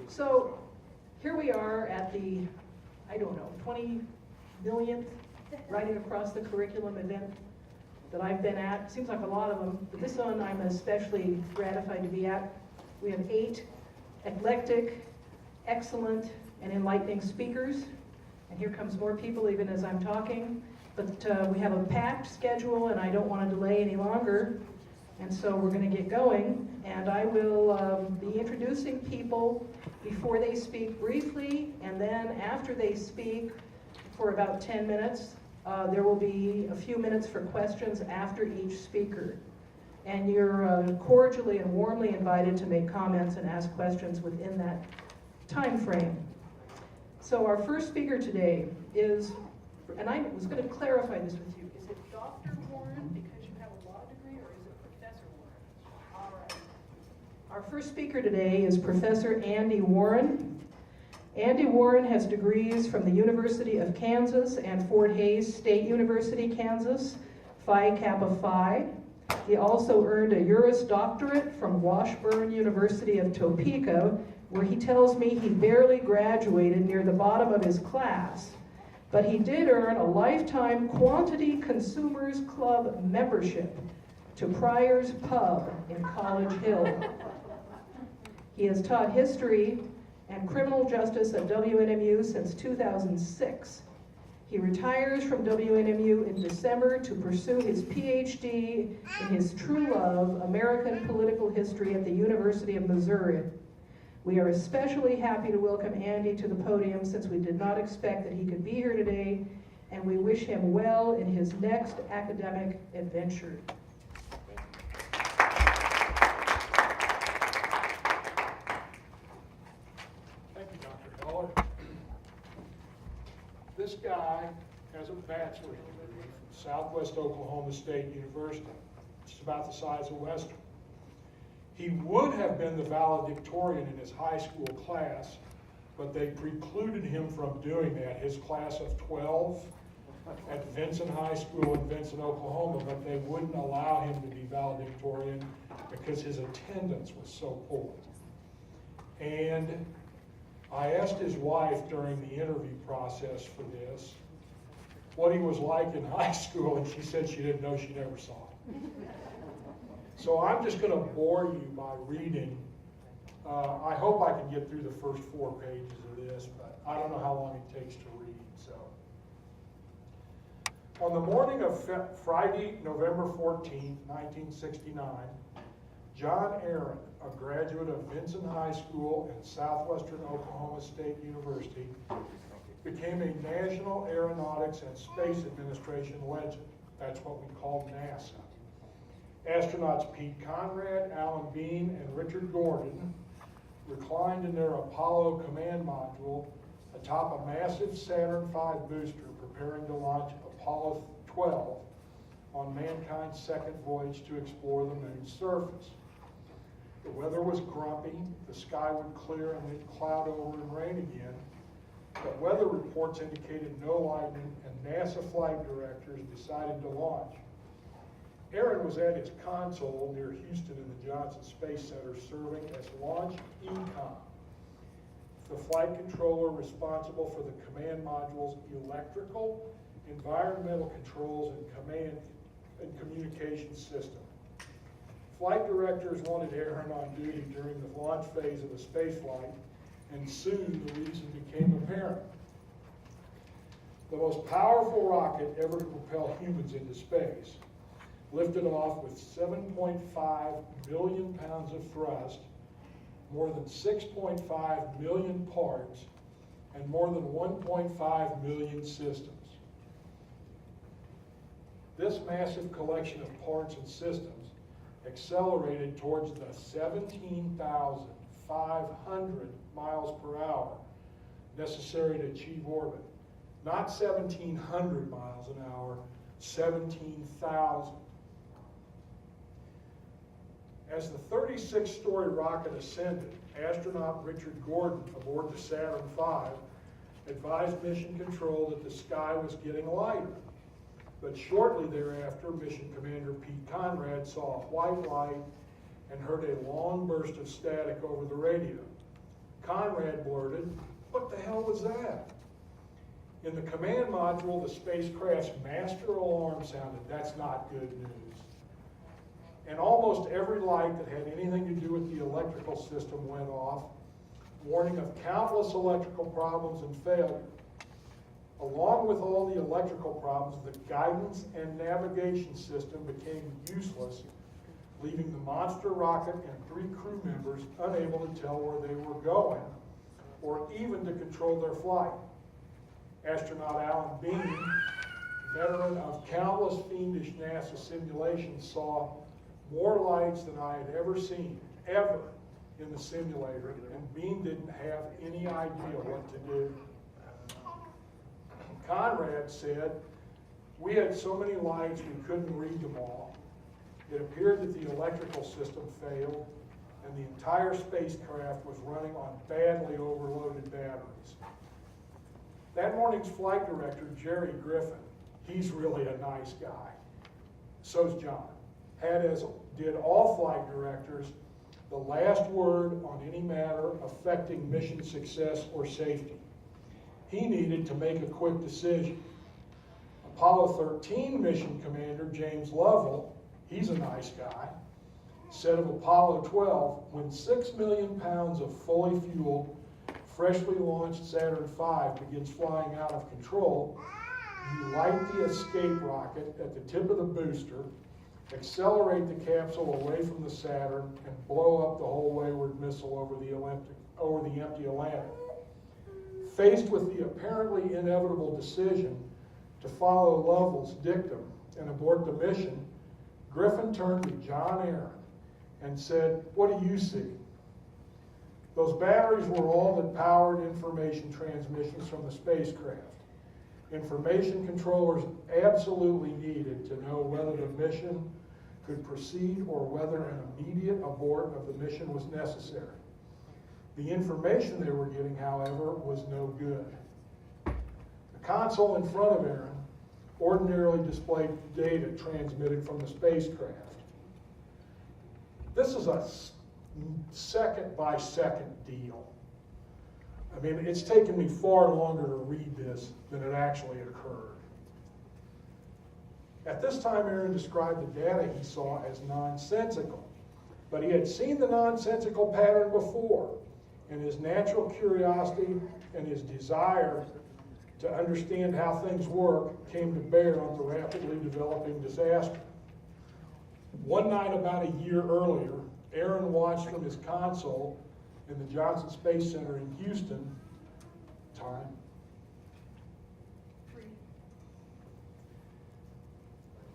So here we are at the, I don't know, 20 millionth Writing Across the Curriculum event that I've been at. Seems like a lot of them, but this one I'm especially gratified to be at. We have 8 eclectic, excellent, and enlightening speakers. And here comes more people even as I'm talking. But we have a packed schedule and I don't want to delay any longer. And so we're going to get going. And I will be introducing people before they speak briefly, and then after they speak for about 10 minutes, there will be a few minutes for questions after each speaker. And you're cordially and warmly invited to make comments and ask questions within that time frame. So our first speaker today is, and I was going to clarify this with you, is it Dr. Warren because you have a law degree, or is it Professor Warren? All right. Our first speaker today is Professor Andy Warren. Andy Warren has degrees from the University of Kansas and Fort Hays State University, Kansas, Phi Kappa Phi. He also earned a Juris Doctorate from Washburn University of Topeka, where he tells me he barely graduated, near the bottom of his class. But he did earn a lifetime Quantity Consumers Club membership to Pryor's Pub in College Hill. He has taught history and criminal justice at WNMU since 2006. He retires from WNMU in December to pursue his PhD in his true love, American political history, at the University of Missouri. We are especially happy to welcome Andy to the podium, since we did not expect that he could be here today, and we wish him well in his next academic adventure. This guy has a bachelor's degree from Southwest Oklahoma State University, which is about the size of Western. He would have been the valedictorian in his high school class, but they precluded him from doing that. His class of 12 at Vincent High School in Vincent, Oklahoma, but they wouldn't allow him to be valedictorian because his attendance was so poor. And I asked his wife during the interview process for this what he was like in high school, and she said she didn't know, she never saw it. So I'm just going to bore you by reading. I hope I can get through the first 4 pages of this, but I don't know how long it takes to read. So, on the morning of Friday, November 14, 1969, John Aaron, a graduate of Vincent High School and Southwestern Oklahoma State University, became a National Aeronautics and Space Administration legend. That's what we call NASA. Astronauts Pete Conrad, Alan Bean, and Richard Gordon reclined in their Apollo command module atop a massive Saturn V booster preparing to launch Apollo 12 on mankind's second voyage to explore the moon's surface. The weather was grumpy, the sky would clear and then cloud over and rain again, but weather reports indicated no lightning, and NASA flight directors decided to launch. Aaron was at his console near Houston in the Johnson Space Center serving as Launch Econ, the flight controller responsible for the command module's electrical, environmental controls, and command and communication system. Flight directors wanted Aaron on duty during the launch phase of a space flight, and soon the reason became apparent. The most powerful rocket ever to propel humans into space lifted off with 7.5 million pounds of thrust, more than 6.5 million parts, and more than 1.5 million systems. This massive collection of parts and systems accelerated towards the 17,500 miles per hour necessary to achieve orbit. Not 1,700 miles an hour, 17,000. As the 36-story rocket ascended, astronaut Richard Gordon aboard the Saturn V advised Mission Control that the sky was getting lighter. But shortly thereafter, Mission Commander Pete Conrad saw a white light and heard a long burst of static over the radio. Conrad blurted, "What the hell was that?" In the command module, the spacecraft's master alarm sounded. That's not good news. And almost every light that had anything to do with the electrical system went off, warning of countless electrical problems and failure. Along with all the electrical problems, the guidance and navigation system became useless, leaving the monster rocket and 3 crew members unable to tell where they were going or even to control their flight. Astronaut Alan Bean, veteran of countless fiendish NASA simulations, saw more lights than I had ever seen, ever, in the simulator, and Bean didn't have any idea what to do. Conrad said, "We had so many lights we couldn't read them all. It appeared that the electrical system failed, and the entire spacecraft was running on badly overloaded batteries." That morning's flight director, Jerry Griffin, he's really a nice guy. So's John. Had, as did all flight directors, the last word on any matter affecting mission success or safety. He needed to make a quick decision. Apollo 13 mission commander James Lovell, he's a nice guy, said of Apollo 12, "When 6 million pounds of fully fueled, freshly launched Saturn V begins flying out of control, you light the escape rocket at the tip of the booster, accelerate the capsule away from the Saturn, and blow up the whole wayward missile over the empty Atlantic." Faced with the apparently inevitable decision to follow Lovell's dictum and abort the mission, Griffin turned to John Aaron and said, "What do you see?" Those batteries were all that powered information transmissions from the spacecraft. Information controllers absolutely needed to know whether the mission could proceed or whether an immediate abort of the mission was necessary. The information they were getting, however, was no good. The console in front of Aaron ordinarily displayed data transmitted from the spacecraft. This is a second-by-second deal. I mean, it's taken me far longer to read this than it actually occurred. At this time, Aaron described the data he saw as nonsensical, but he had seen the nonsensical pattern before, and his natural curiosity and his desire to understand how things work came to bear on the rapidly developing disaster. One night about a year earlier, Aaron watched from his console in the Johnson Space Center in Houston,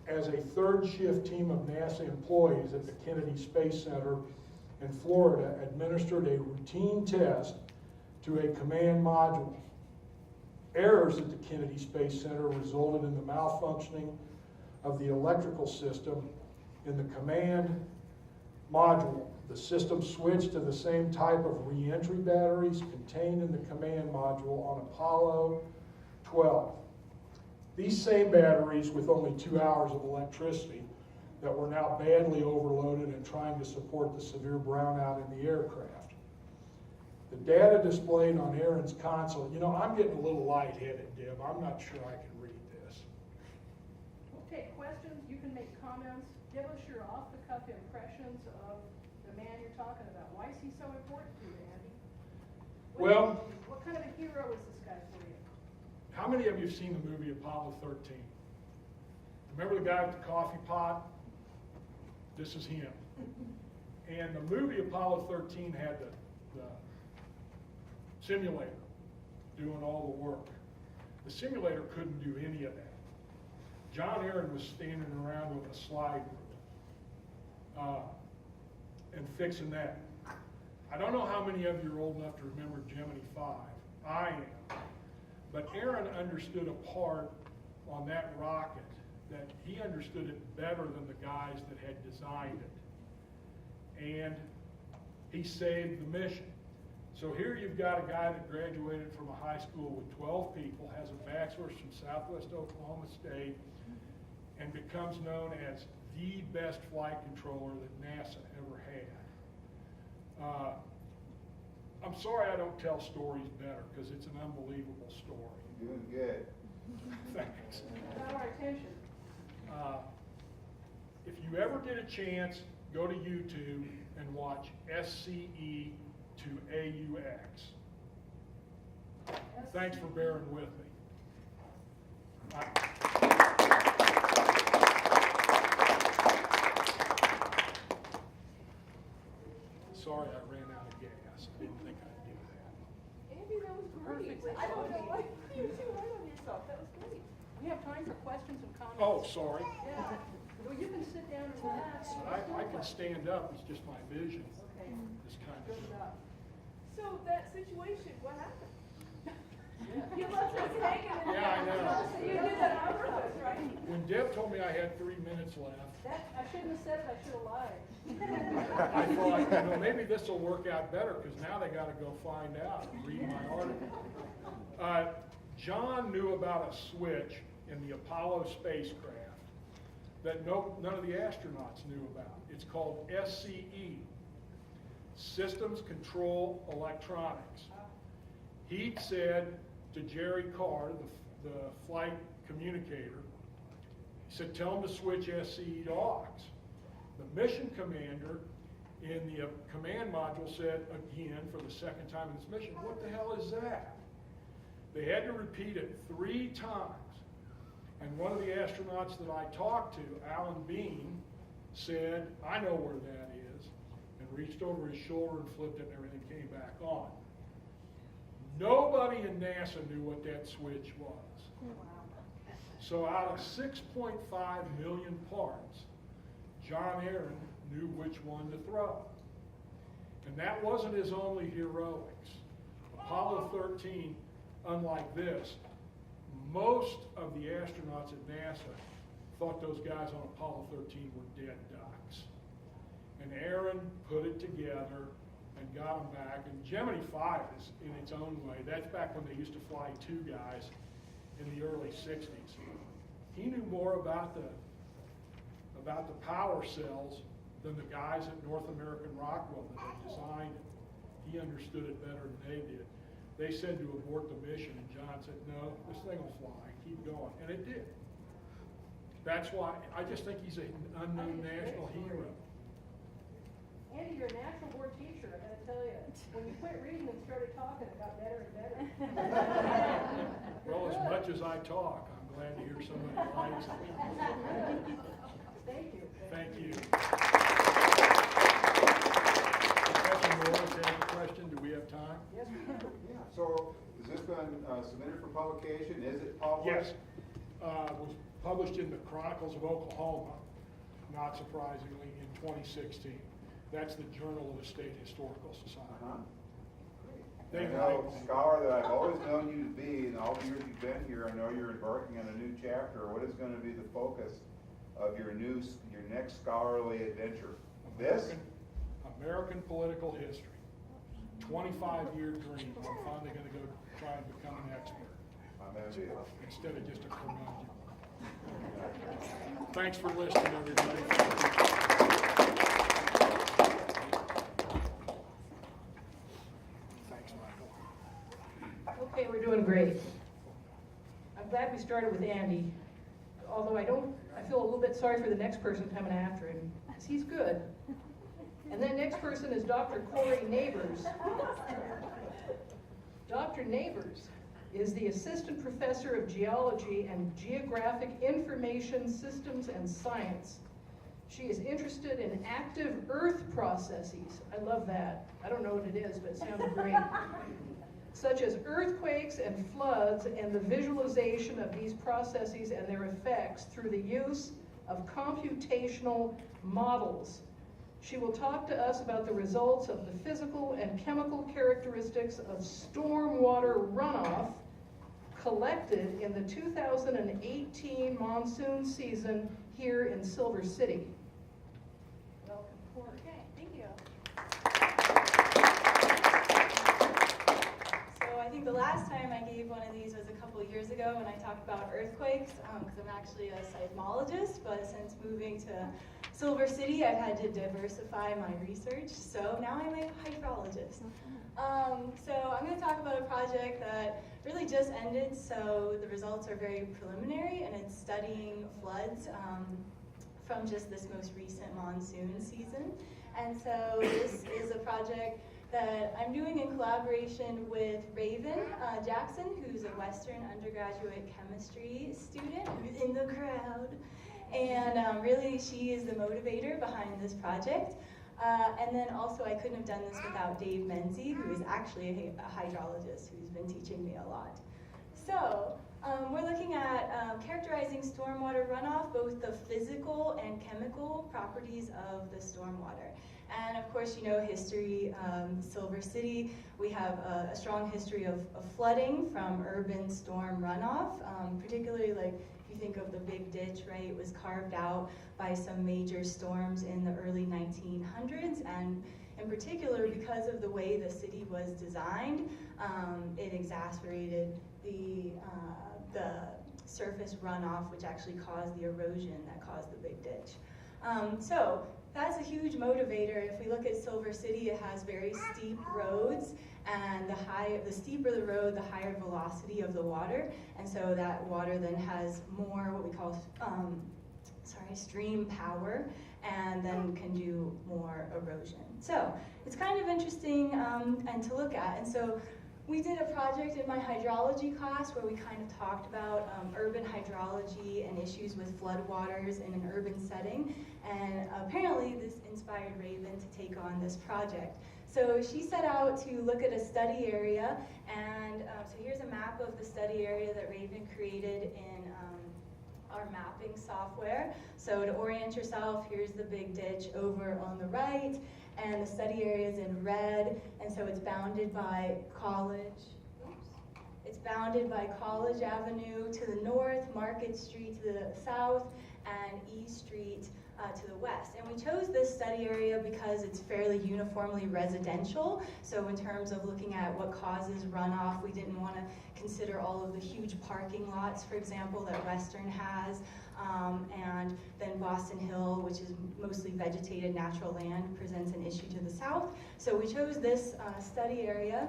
as a third shift team of NASA employees at the Kennedy Space Center in Florida administered a routine test to a command module. Errors at the Kennedy Space Center resulted in the malfunctioning of the electrical system in the command module. The system switched to the same type of re-entry batteries contained in the command module on Apollo 12. These same batteries, with only 2 hours of electricity, that were now badly overloaded and trying to support the severe brownout in the aircraft. The data displayed on Aaron's console, I'm getting a little lightheaded, Deb. I'm not sure I can read this. We'll take questions. You can make comments. Give us your off-the-cuff impressions of the man you're talking about. Why is he so important to you, Andy? What kind of a hero is this guy for you? How many of you have seen the movie Apollo 13? Remember the guy with the coffee pot? This is him. And the movie Apollo 13 had the simulator doing all the work. The simulator couldn't do any of that. John Aaron was standing around with a slide rule and fixing that. I don't know how many of you are old enough to remember Gemini 5. I am. But Aaron understood a part on that rocket that he understood it better than the guys that had designed it. And he saved the mission. So here you've got a guy that graduated from a high school with 12 people, has a bachelor's from Southwest Oklahoma State, and becomes known as the best flight controller that NASA ever had. I'm sorry I don't tell stories better, because it's an unbelievable story. Doing good. Thanks. Got our attention. If you ever get a chance, go to YouTube and watch SCE to AUX. Thanks for bearing with me. Sorry I ran out of gas. I didn't think I'd do that. Andy, that was great. Perfect. I don't know why you too hard on yourself. That was great. We have time for questions and comments. Oh, sorry. Yeah. Well, you can sit down and relax. I can stand up, it's just my vision Okay. is kind Good of. enough. So that situation, what happened? Yeah. You left us hanging in there. Yeah, I know. So you did that on purpose, right? When Deb told me I had 3 minutes left, I shouldn't have said it, I should have lied. I thought, maybe this will work out better, because now they gotta go find out and read my article. John knew about a switch in the Apollo spacecraft that none of the astronauts knew about. It's called SCE, Systems Control Electronics. He said to Jerry Carr, the flight communicator, he said, tell him to switch SCE to aux. The mission commander in the command module said again for the second time in this mission, what the hell is that? They had to repeat it 3 times. And one of the astronauts that I talked to, Alan Bean, said, I know where that is, and reached over his shoulder and flipped it and everything came back on. Nobody in NASA knew what that switch was. So out of 6.5 million parts, John Aaron knew which one to throw. And that wasn't his only heroics. Apollo 13, unlike this, most of the astronauts at NASA thought those guys on Apollo 13 were dead ducks. And Aaron put it together and got them back. And Gemini 5 is in its own way. That's back when they used to fly 2 guys in the early 60s. He knew more about the power cells than the guys at North American Rockwell that had designed it. He understood it better than they did. They said to abort the mission, and John said, no, this thing will fly, keep going. And it did. That's why, I just think he's an unknown national hero. Andy, you're a natural born teacher, I gotta tell you. When you quit reading and started talking, it got better and better. Well, as much as I talk, I'm glad to hear somebody likes it. Thank you. Thank you. Professor Morris has a question. Do we have time? Yes, we do. Yeah, so has this been submitted for publication? Is it published? Yes. It was published in the Chronicles of Oklahoma, not surprisingly, in 2016. That's the Journal of the State Historical Society. Uh-huh. They I know, like scholar that I've always known you to be, in all the years you've been here, I know you're embarking on a new chapter. What is going to be the focus of your next scholarly adventure? This? American political history. 25-year dream. I'm finally going to go try and become an expert I'm envious. instead of just a curmudgeon. Thanks for listening, everybody. Thanks, Michael. Okay, we're doing great. I'm glad we started with Andy, although I feel a little bit sorry for the next person coming after him, because he's good. And then next person is Dr. Corey Neighbors. Dr. Neighbors is the Assistant Professor of Geology and Geographic Information Systems and Science. She is interested in active earth processes. I love that. I don't know what it is, but it sounds great. Such as earthquakes and floods, and the visualization of these processes and their effects through the use of computational models. She will talk to us about the results of the physical and chemical characteristics of stormwater runoff collected in the 2018 monsoon season here in Silver City. Welcome, Corey. Okay, thank you. So I think the last time I gave one of these was a couple of years ago when I talked about earthquakes, because I'm actually a seismologist, but since moving to Silver City, I've had to diversify my research, so now I'm a hydrologist. So I'm going to talk about a project that really just ended, so the results are very preliminary, and it's studying floods from just this most recent monsoon season. And so this is a project that I'm doing in collaboration with Raven Jackson, who's a Western undergraduate chemistry student who's in the crowd. And really, she is the motivator behind this project. And then also, I couldn't have done this without Dave Menzie, who is actually a hydrologist who's been teaching me a lot. So we're looking at characterizing stormwater runoff, both the physical and chemical properties of the stormwater. And of course, you know history, Silver City, we have a strong history of flooding from urban storm runoff, particularly like if you think of the Big Ditch, right, it was carved out by some major storms in the early 1900s, and in particular because of the way the city was designed, it exacerbated the surface runoff, which actually caused the erosion that caused the Big Ditch. So that's a huge motivator. If we look at Silver City, it has very steep roads, and the steeper the road, the higher velocity of the water, and so that water then has more what we call stream power, and then can do more erosion. So it's kind of interesting and to look at. And so we did a project in my hydrology class where we kind of talked about urban hydrology and issues with floodwaters in an urban setting. And apparently this inspired Raven to take on this project. So she set out to look at a study area, and so here's a map of the study area that Raven created in our mapping software. So to orient yourself, here's the Big Ditch over on the right, and the study area is in red, and so it's bounded by College Avenue to the north, Market Street to the south, and E Street to the west. And we chose this study area because it's fairly uniformly residential. So in terms of looking at what causes runoff, we didn't want to consider all of the huge parking lots, for example, that Western has, and then Boston Hill, which is mostly vegetated natural land, presents an issue to the south. So we chose this study area.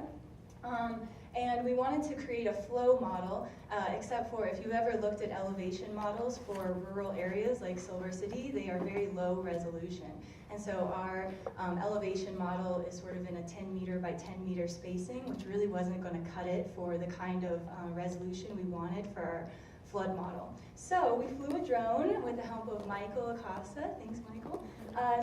And we wanted to create a flow model, except for if you've ever looked at elevation models for rural areas like Silver City, they are very low resolution. And so our elevation model is sort of in a 10 meter by 10 meter spacing, which really wasn't going to cut it for the kind of resolution we wanted for our flood model. So we flew a drone with the help of Michael Acosta. Thanks, Michael.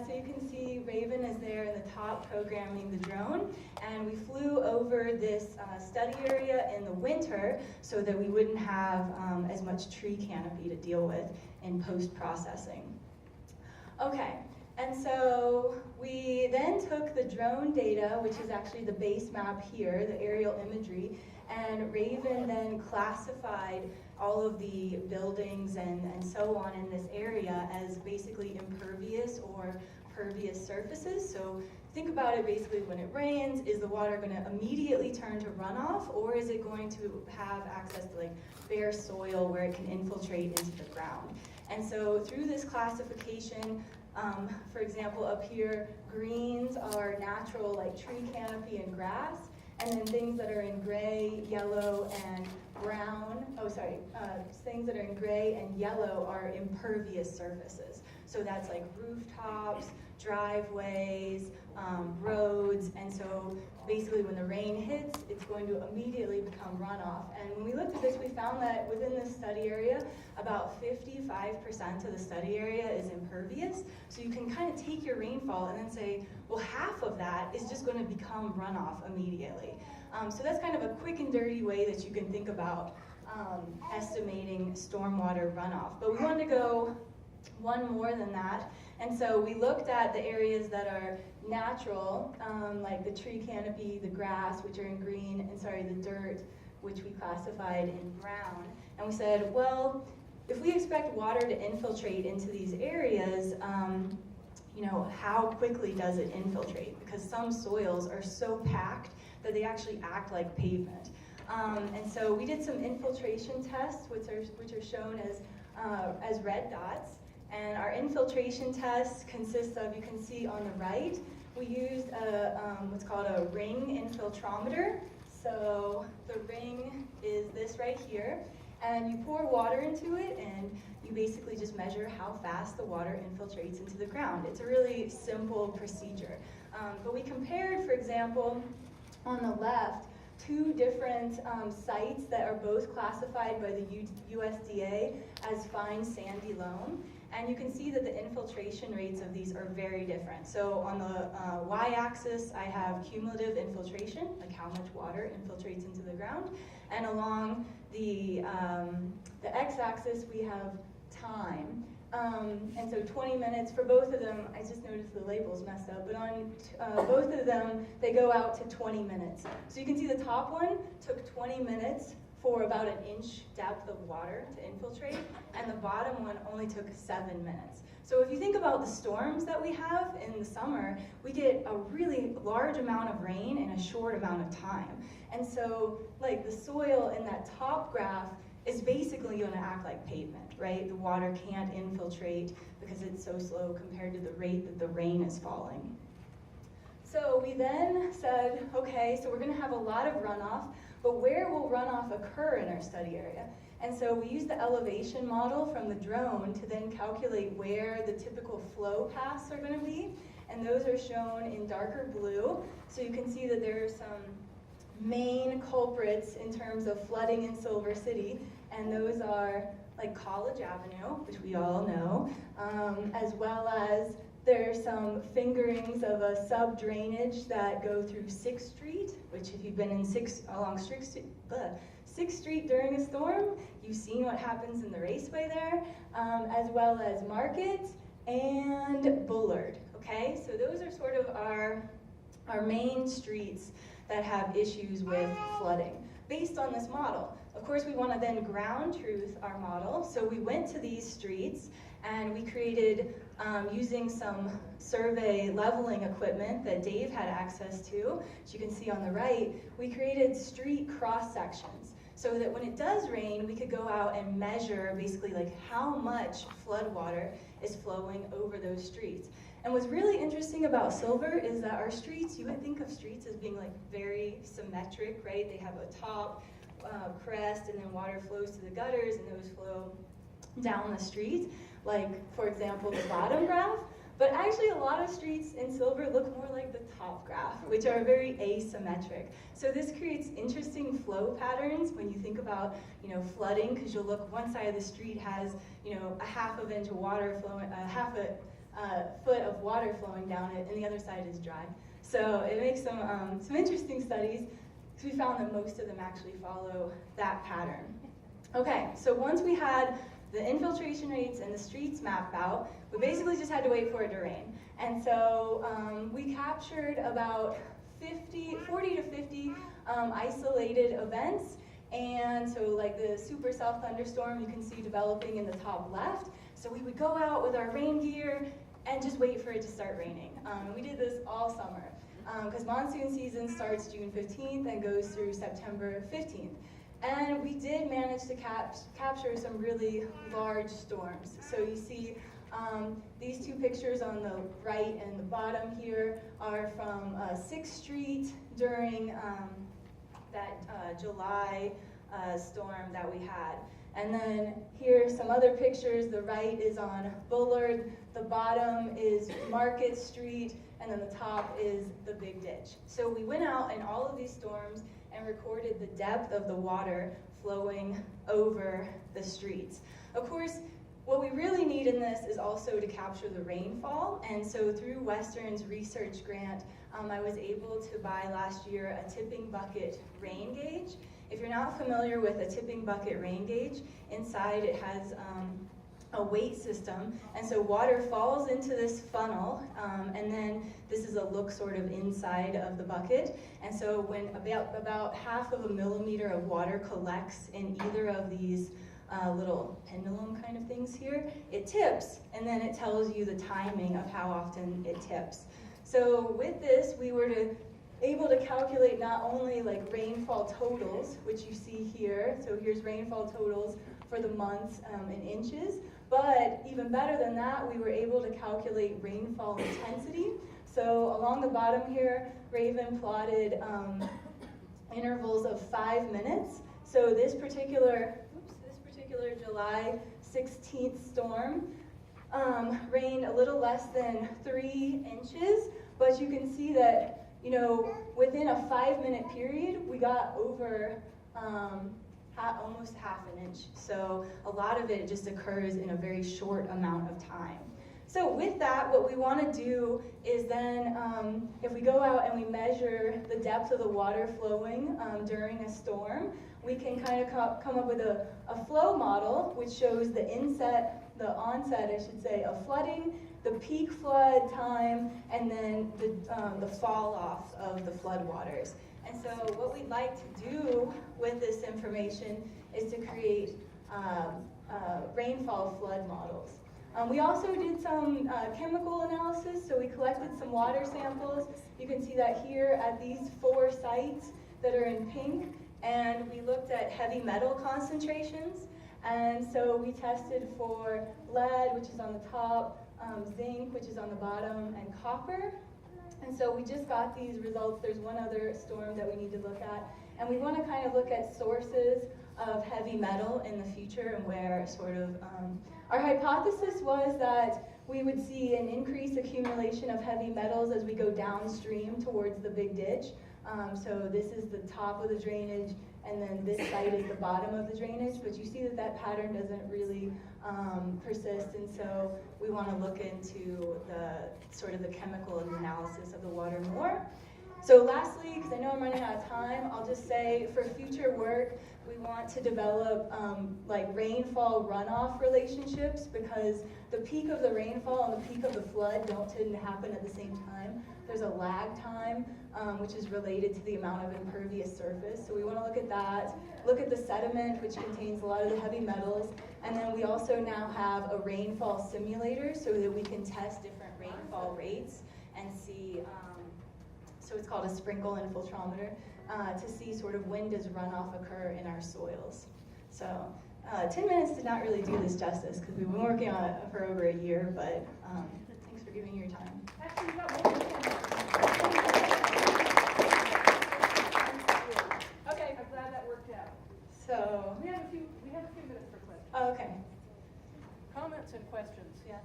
So you can see Raven is there in the top programming the drone, and we flew over this study area in the winter so that we wouldn't have as much tree canopy to deal with in post-processing. Okay, and so we then took the drone data, which is actually the base map here, the aerial imagery, and Raven then classified all of the buildings and so on in this area as basically impervious or pervious surfaces. So think about it basically when it rains, is the water going to immediately turn to runoff, or is it going to have access to like bare soil where it can infiltrate into the ground? And so through this classification, for example, up here, greens are natural like tree canopy and grass, and then things that are in gray, yellow, and brown, things that are in gray and yellow are impervious surfaces. So that's like rooftops, driveways, roads, and so basically when the rain hits, it's going to immediately become runoff. And when we looked at this, we found that within this study area, about 55% of the study area is impervious. So you can kind of take your rainfall and then say, well, half of that is just going to become runoff immediately. So that's kind of a quick and dirty way that you can think about estimating stormwater runoff. But we wanted to go one more than that. And so we looked at the areas that are natural, like the tree canopy, the grass, which are in green, and the dirt, which we classified in brown. And we said, well, if we expect water to infiltrate into these areas, how quickly does it infiltrate? Because some soils are so packed that they actually act like pavement. And so we did some infiltration tests, which are shown as red dots. And our infiltration test consists of, you can see on the right, we used what's called a ring infiltrometer. So the ring is this right here, and you pour water into it, and you basically just measure how fast the water infiltrates into the ground. It's a really simple procedure. But we compared, for example, on the left, two different sites that are both classified by the USDA as fine sandy loam. And you can see that the infiltration rates of these are very different. So on the y-axis, I have cumulative infiltration, like how much water infiltrates into the ground. And along the x-axis, we have time. And so 20 minutes for both of them, I just noticed the label's messed up, but on both of them, they go out to 20 minutes. So you can see the top one took 20 minutes for about an inch depth of water to infiltrate, and the bottom one only took 7 minutes. So if you think about the storms that we have in the summer, we get a really large amount of rain in a short amount of time. And so like the soil in that top graph is basically going to act like pavement, right? The water can't infiltrate because it's so slow compared to the rate that the rain is falling. So we then said, okay, so we're going to have a lot of runoff, but where will runoff occur in our study area? And so we used the elevation model from the drone to then calculate where the typical flow paths are going to be, and those are shown in darker blue. So you can see that there are some main culprits in terms of flooding in Silver City, and those are like College Avenue, which we all know, as well as there's some fingerings of a sub-drainage that go through 6th Street, which if you've been in along 6th Street during a storm, you've seen what happens in the raceway there, as well as Market and Bullard, okay? So those are sort of our main streets that have issues with flooding based on this model. Of course, we want to then ground truth our model, so we went to these streets and we created, using some survey leveling equipment that Dave had access to, which you can see on the right, we created street cross sections so that when it does rain, we could go out and measure basically like how much flood water is flowing over those streets. And what's really interesting about Silver is that our streets, you would think of streets as being like very symmetric, right? They have a top crest, and then water flows to the gutters, and those flow down the street, like, for example, the bottom graph. But actually, a lot of streets in Silver look more like the top graph, which are very asymmetric. So this creates interesting flow patterns when you think about, flooding, because you'll look, one side of the street has, a half of inch of water flowing, half a foot of water flowing down it, and the other side is dry. So it makes some interesting studies, because we found that most of them actually follow that pattern. Okay, so once we had the infiltration rates and the streets mapped out, we basically just had to wait for it to rain. And so we captured about 40 to 50 isolated events. And so like the supercell thunderstorm you can see developing in the top left. So we would go out with our rain gear and just wait for it to start raining. And we did this all summer because monsoon season starts June 15th and goes through September 15th. And we did manage to capture some really large storms. So you see these two pictures on the right and the bottom here are from 6th Street during that July storm that we had. And then here are some other pictures. The right is on Bullard, the bottom is Market Street, and then the top is the Big Ditch. So we went out in all of these storms and recorded the depth of the water flowing over the streets. Of course, what we really need in this is also to capture the rainfall, and so through Western's research grant, I was able to buy last year a tipping bucket rain gauge. If you're not familiar with a tipping bucket rain gauge, inside it has a weight system, and so water falls into this funnel, and then this is a look sort of inside of the bucket, and so when about half of a millimeter of water collects in either of these little pendulum kind of things here, it tips, and then it tells you the timing of how often it tips. So with this, we were able to calculate not only like rainfall totals, which you see here, so here's rainfall totals for the months in inches. But even better than that, we were able to calculate rainfall intensity. So along the bottom here, Raven plotted intervals of 5 minutes. So this particular July 16th storm rained a little less than 3 inches, but you can see that, you know, within a 5-minute period, we got over almost half an inch. So a lot of it just occurs in a very short amount of time. So with that, what we want to do is then, if we go out and we measure the depth of the water flowing during a storm, we can kind of come up with a flow model which shows the onset, I should say, of flooding, the peak flood time, and then the fall off of the floodwaters. And so what we'd like to do with this information is to create rainfall flood models. We also did some chemical analysis, so we collected some water samples. You can see that here at these 4 sites that are in pink, and we looked at heavy metal concentrations. And so we tested for lead, which is on the top, zinc, which is on the bottom, and copper. And so we just got these results. There's one other storm that we need to look at. And we want to kind of look at sources of heavy metal in the future and where sort of, our hypothesis was that we would see an increased accumulation of heavy metals as we go downstream towards the big ditch. So this is the top of the drainage, and then this site is the bottom of the drainage, but you see that that pattern doesn't really persist, and so we want to look into the sort of the chemical analysis of the water more. So lastly, because I know I'm running out of time, I'll just say for future work, we want to develop like rainfall runoff relationships, because the peak of the rainfall and the peak of the flood don't tend to happen at the same time. There's a lag time, which is related to the amount of impervious surface. So we want to look at that, look at the sediment, which contains a lot of the heavy metals, and then we also now have a rainfall simulator so that we can test different rainfall rates and see, so it's called a sprinkle infiltrometer, to see sort of when does runoff occur in our soils. So 10 minutes did not really do this justice because we've been working on it for over a year, but thanks for giving me your time. Actually, you got more than 10 minutes. Okay, I'm glad that worked out. So, We have a few minutes for questions. oh, okay. Comments and questions. Yeah.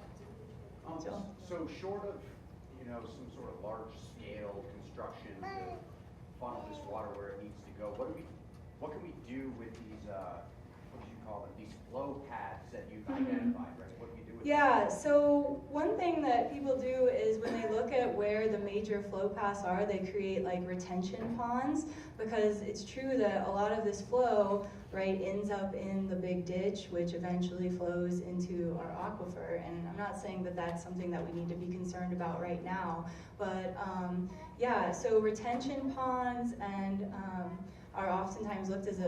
So short of, some sort of large scale construction to funnel this water where it needs to go, what can we do with these, what do you call them, these flow paths that you've identified, right? What do we do with them? Yeah, so one thing that people do is when they look at where the major flow paths are, they create like retention ponds, because it's true that a lot of this flow, right, ends up in the big ditch, which eventually flows into our aquifer. And I'm not saying that that's something that we need to be concerned about right now, but yeah, so retention ponds and are oftentimes looked as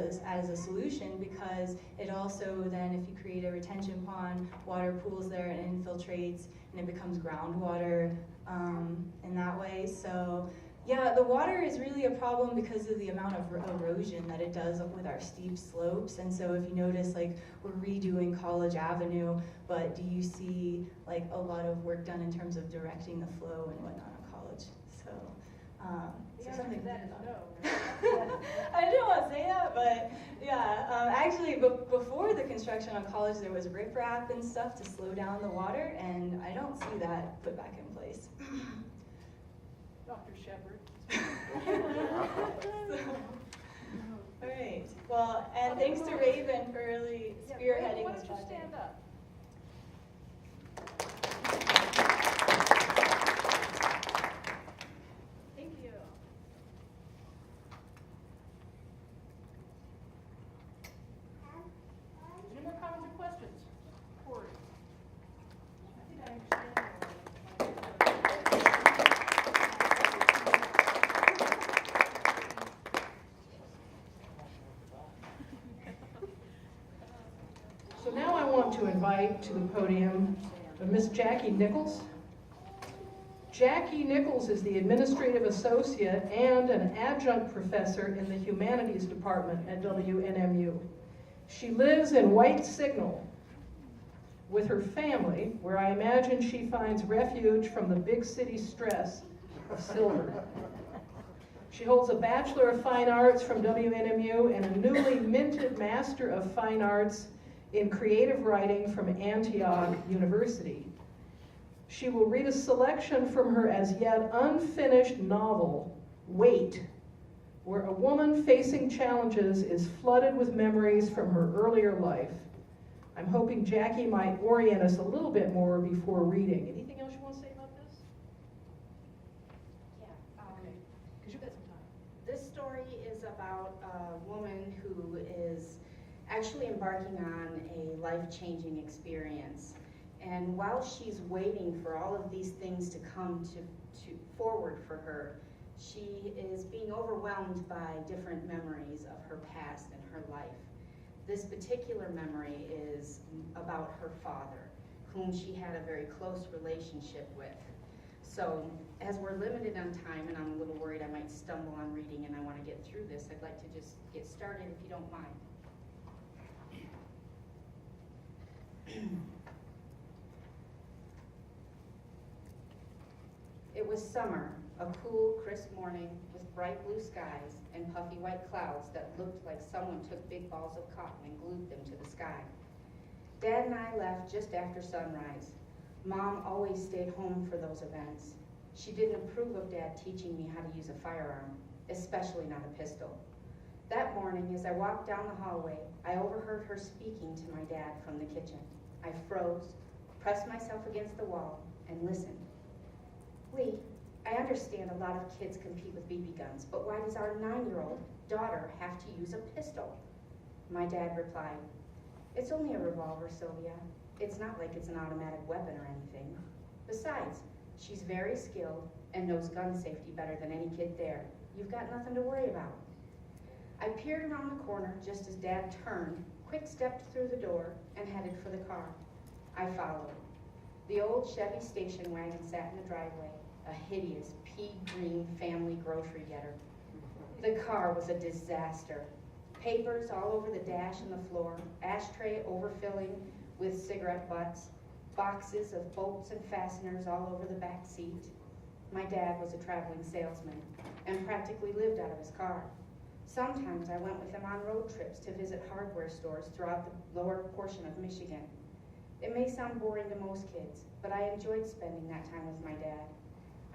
a solution, because it also then, if you create a retention pond, water pools there and infiltrates, and it becomes groundwater in that way. So yeah, the water is really a problem because of the amount of erosion that it does with our steep slopes. And so if you notice, like, we're redoing College Avenue, but do you see like a lot of work done in terms of directing the flow and whatnot on College? So The so answer to something that is to no. about. I didn't want to say that, but yeah, actually before the construction on College, there was riprap and stuff to slow down the water, and I don't see that put back in place. Dr. Shepard. All right. Well, and thanks to Raven for really spearheading Why this don't you project. stand up? Thank you. Any more comments or questions? Corey? I think I understand. So now I want to invite to the podium Miss Jackie Nichols. Jackie Nichols is the administrative associate and an adjunct professor in the humanities department at WNMU. She lives in White Signal with her family, where I imagine she finds refuge from the big city stress of silver. She holds a Bachelor of Fine Arts from WNMU and a newly minted Master of Fine Arts in Creative Writing from Antioch University. She will read a selection from her as yet unfinished novel, Wait, where a woman facing challenges is flooded with memories from her earlier life. I'm hoping Jackie might orient us a little bit more before reading. Anything else you want to say about this? Yeah. Okay, because you've got some time. This story is about a woman who is actually embarking on a life-changing experience. And while she's waiting for all of these things to come to forward for her, she is being overwhelmed by different memories of her past and her life. This particular memory is about her father, whom she had a very close relationship with. So, as we're limited on time, and I'm a little worried I might stumble on reading and I want to get through this, I'd like to just get started if you don't mind. It was summer, a cool, crisp morning with bright blue skies and puffy white clouds that looked like someone took big balls of cotton and glued them to the sky. Dad and I left just after sunrise. Mom always stayed home for those events. She didn't approve of Dad teaching me how to use a firearm, especially not a pistol. That morning, as I walked down the hallway, I overheard her speaking to my dad from the kitchen. I froze, pressed myself against the wall, and listened. Lee, I understand a lot of kids compete with BB guns, but why does our 9-year-old daughter have to use a pistol? My dad replied, it's only a revolver, Sylvia. It's not like it's an automatic weapon or anything. Besides, she's very skilled and knows gun safety better than any kid there. You've got nothing to worry about. I peered around the corner just as Dad turned, quick-stepped through the door, and headed for the car. I followed. The old Chevy station wagon sat in the driveway, a hideous pea green family grocery getter. The car was a disaster. Papers all over the dash and the floor, ashtray overfilling with cigarette butts, boxes of bolts and fasteners all over the back seat. My dad was a traveling salesman and practically lived out of his car. Sometimes I went with him on road trips to visit hardware stores throughout the lower portion of Michigan. It may sound boring to most kids, but I enjoyed spending that time with my dad.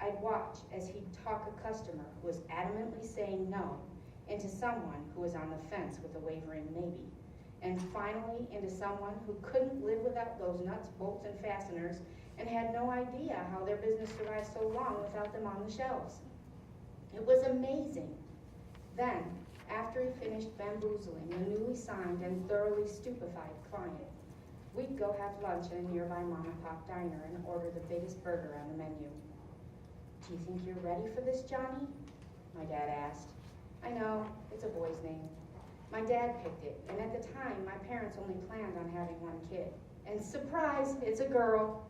I'd watch as he'd talk a customer who was adamantly saying no into someone who was on the fence with a wavering maybe, and finally into someone who couldn't live without those nuts, bolts, and fasteners and had no idea how their business survived so long without them on the shelves. It was amazing. Then, after he finished bamboozling the newly signed and thoroughly stupefied client, we'd go have lunch in a nearby mom-and-pop diner and order the biggest burger on the menu. Do you think you're ready for this, Johnny? My dad asked. I know, it's a boy's name. My dad picked it, and at the time, my parents only planned on having one kid. And surprise, it's a girl.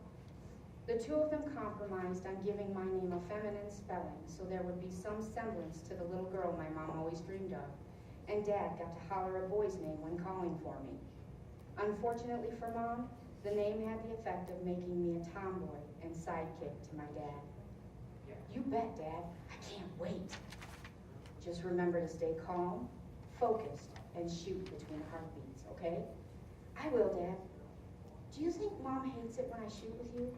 The two of them compromised on giving my name a feminine spelling, so there would be some semblance to the little girl my mom always dreamed of. And Dad got to holler a boy's name when calling for me. Unfortunately for Mom, the name had the effect of making me a tomboy and sidekick to my dad. You bet, Dad. I can't wait. Just remember to stay calm, focused, and shoot between heartbeats, okay? I will, Dad. Do you think Mom hates it when I shoot with you?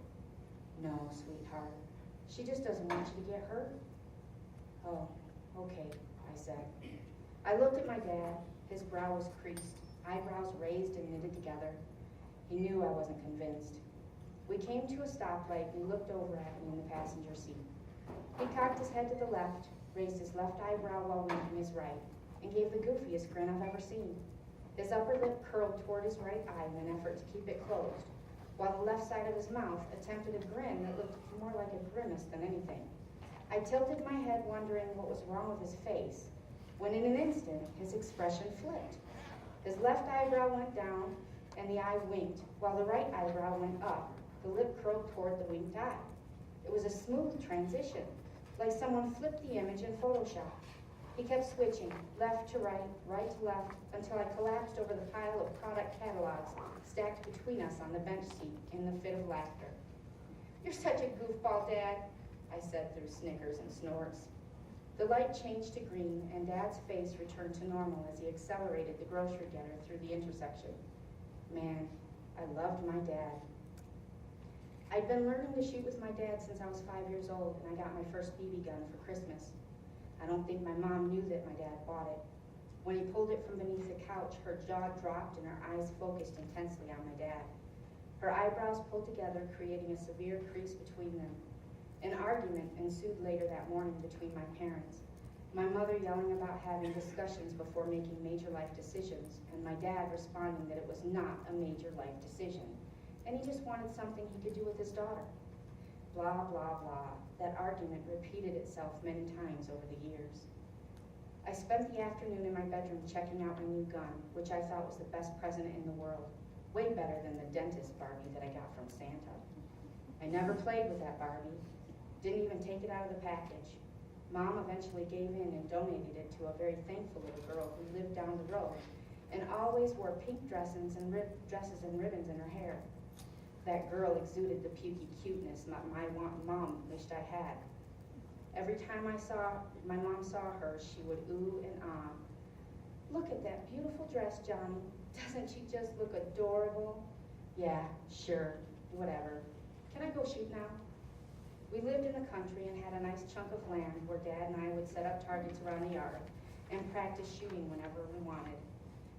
No, sweetheart. She just doesn't want you to get hurt. Oh, okay, I said. I looked at my dad. His brow was creased, eyebrows raised and knitted together. He knew I wasn't convinced. We came to a stoplight and he looked over at me in the passenger seat. He cocked his head to the left, raised his left eyebrow while winking his right, and gave the goofiest grin I've ever seen. His upper lip curled toward his right eye in an effort to keep it closed, while the left side of his mouth attempted a grin that looked more like a grimace than anything. I tilted my head, wondering what was wrong with his face, when in an instant, his expression flipped. His left eyebrow went down, and the eye winked, while the right eyebrow went up, the lip curled toward the winked eye. It was a smooth transition, like someone flipped the image in Photoshop. He kept switching, left to right, right to left, until I collapsed over the pile of product catalogs stacked between us on the bench seat in the fit of laughter. "You're such a goofball, Dad," I said through snickers and snorts. The light changed to green, and Dad's face returned to normal as he accelerated the grocery getter through the intersection. Man, I loved my dad. I'd been learning to shoot with my dad since I was 5 years old, and I got my first BB gun for Christmas. I don't think my mom knew that my dad bought it. When he pulled it from beneath the couch, her jaw dropped and her eyes focused intensely on my dad. Her eyebrows pulled together, creating a severe crease between them. An argument ensued later that morning between my parents. My mother yelling about having discussions before making major life decisions, and my dad responding that it was not a major life decision, and he just wanted something he could do with his daughter. Blah, blah, blah. That argument repeated itself many times over the years. I spent the afternoon in my bedroom checking out my new gun, which I thought was the best present in the world. Way better than the dentist Barbie that I got from Santa. I never played with that Barbie. Didn't even take it out of the package. Mom eventually gave in and donated it to a very thankful little girl who lived down the road and always wore pink dresses and ribbons in her hair. That girl exuded the pukey cuteness my mom wished I had. Every time my mom saw her, she would ooh and ah. "Look at that beautiful dress, Johnny. Doesn't she just look adorable?" "Yeah, sure, whatever. Can I go shoot now?" We lived in the country and had a nice chunk of land where Dad and I would set up targets around the yard and practice shooting whenever we wanted.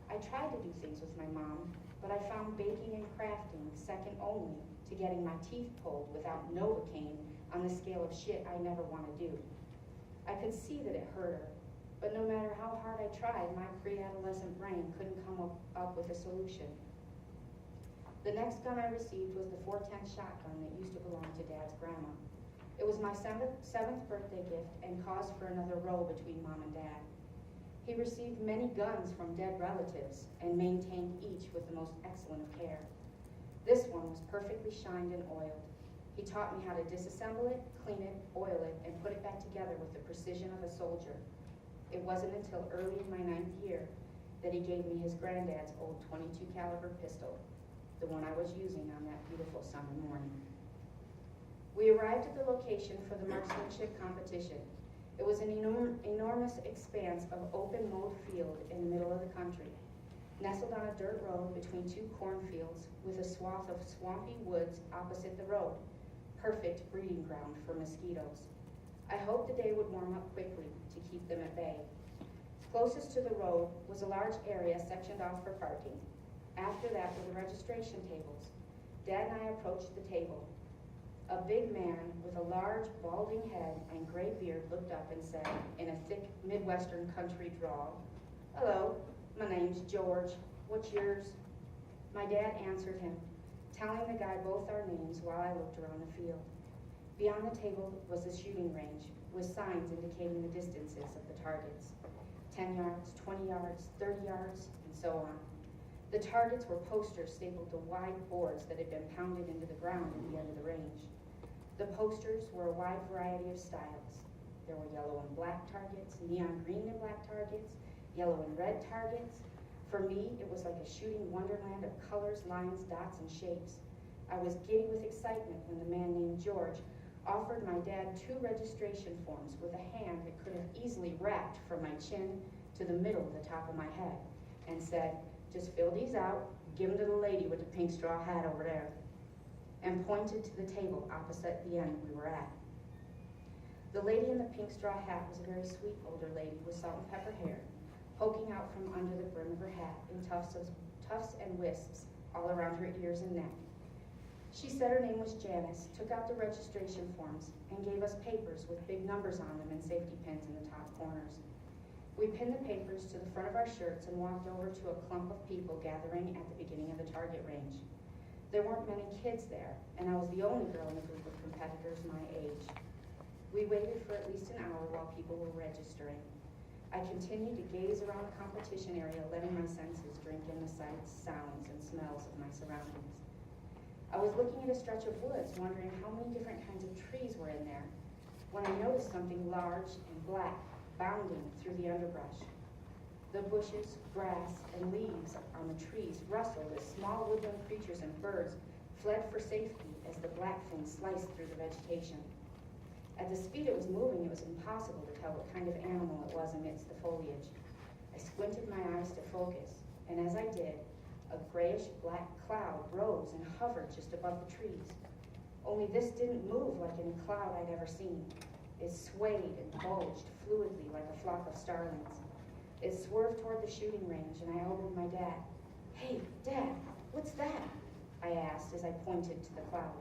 I tried to do things with my mom, but I found baking and crafting second only to getting my teeth pulled without Novocaine on the scale of shit I never want to do. I could see that it hurt her, but no matter how hard I tried, my pre-adolescent brain couldn't come up with a solution. The next gun I received was the .410 shotgun that used to belong to Dad's grandma. It was my seventh birthday gift and caused for another row between Mom and Dad. He received many guns from dead relatives and maintained each with the most excellent of care. This one was perfectly shined and oiled. He taught me how to disassemble it, clean it, oil it, and put it back together with the precision of a soldier. It wasn't until early in my 9th year that he gave me his granddad's old .22 caliber pistol, the one I was using on that beautiful summer morning. We arrived at the location for the marksmanship competition. It was an enormous expanse of open mowed field in the middle of the country, nestled on a dirt road between two cornfields with a swath of swampy woods opposite the road, perfect breeding ground for mosquitoes. I hoped the day would warm up quickly to keep them at bay. Closest to the road was a large area sectioned off for parking. After that were the registration tables. Dad and I approached the table. A big man with a large, balding head and gray beard looked up and said, in a thick Midwestern country drawl, "Hello, my name's George. What's yours?" My dad answered him, telling the guy both our names while I looked around the field. Beyond the table was the shooting range, with signs indicating the distances of the targets. 10 yards, 20 yards, 30 yards, and so on. The targets were posters stapled to wide boards that had been pounded into the ground at the end of the range. The posters were a wide variety of styles. There were yellow and black targets, neon green and black targets, yellow and red targets. For me, it was like a shooting wonderland of colors, lines, dots, and shapes. I was giddy with excitement when the man named George offered my dad 2 registration forms with a hand that could have easily wrapped from my chin to the middle of the top of my head, and said, "Just fill these out, give them to the lady with the pink straw hat over there," and pointed to the table opposite the end we were at. The lady in the pink straw hat was a very sweet older lady with salt and pepper hair, poking out from under the brim of her hat in tufts and wisps all around her ears and neck. She said her name was Janice, took out the registration forms, and gave us papers with big numbers on them and safety pins in the top corners. We pinned the papers to the front of our shirts and walked over to a clump of people gathering at the beginning of the target range. There weren't many kids there, and I was the only girl in a group of competitors my age. We waited for at least an hour while people were registering. I continued to gaze around the competition area, letting my senses drink in the sights, sounds, and smells of my surroundings. I was looking at a stretch of woods, wondering how many different kinds of trees were in there, when I noticed something large and black bounding through the underbrush. The bushes, grass, and leaves on the trees rustled as small woodland creatures and birds fled for safety as the blackfin sliced through the vegetation. At the speed it was moving, it was impossible to tell what kind of animal it was amidst the foliage. I squinted my eyes to focus, and as I did, a grayish-black cloud rose and hovered just above the trees. Only this didn't move like any cloud I'd ever seen. It swayed and bulged fluidly like a flock of starlings. It swerved toward the shooting range, and I elbowed my dad. "Hey, Dad, what's that?" I asked as I pointed to the cloud.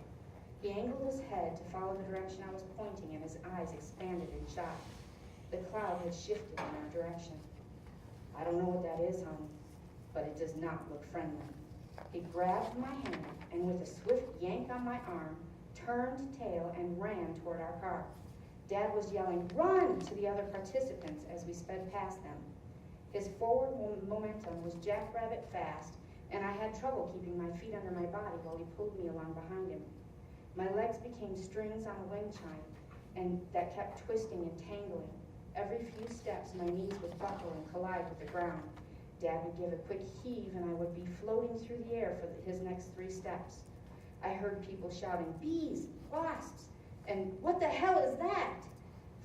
He angled his head to follow the direction I was pointing, and his eyes expanded in shock. The cloud had shifted in our direction. "I don't know what that is, hon, but it does not look friendly." He grabbed my hand and with a swift yank on my arm, turned tail and ran toward our car. Dad was yelling, "Run!" to the other participants as we sped past them. His forward momentum was jackrabbit fast, and I had trouble keeping my feet under my body while he pulled me along behind him. My legs became strings on a wind chime, and that kept twisting and tangling. Every few steps, my knees would buckle and collide with the ground. Dad would give a quick heave, and I would be floating through the air for his next 3 steps. I heard people shouting, "Bees! Wasps!" and "What the hell is that?"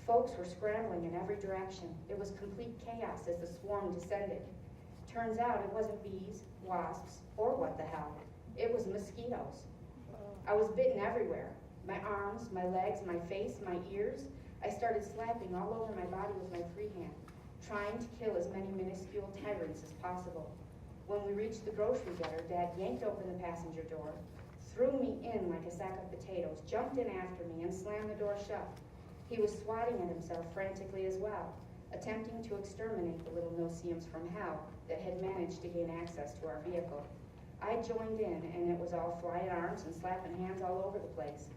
Folks were scrambling in every direction. It was complete chaos as the swarm descended. Turns out it wasn't bees, wasps, or what the hell. It was mosquitoes. I was bitten everywhere. My arms, my legs, my face, my ears. I started slapping all over my body with my free hand, trying to kill as many minuscule tyrants as possible. When we reached the grocery getter, Dad yanked open the passenger door, threw me in like a sack of potatoes, jumped in after me, and slammed the door shut. He was swatting at himself frantically as well, attempting to exterminate the little no-see-ums from hell that had managed to gain access to our vehicle. I joined in, and it was all flying arms and slapping hands all over the place.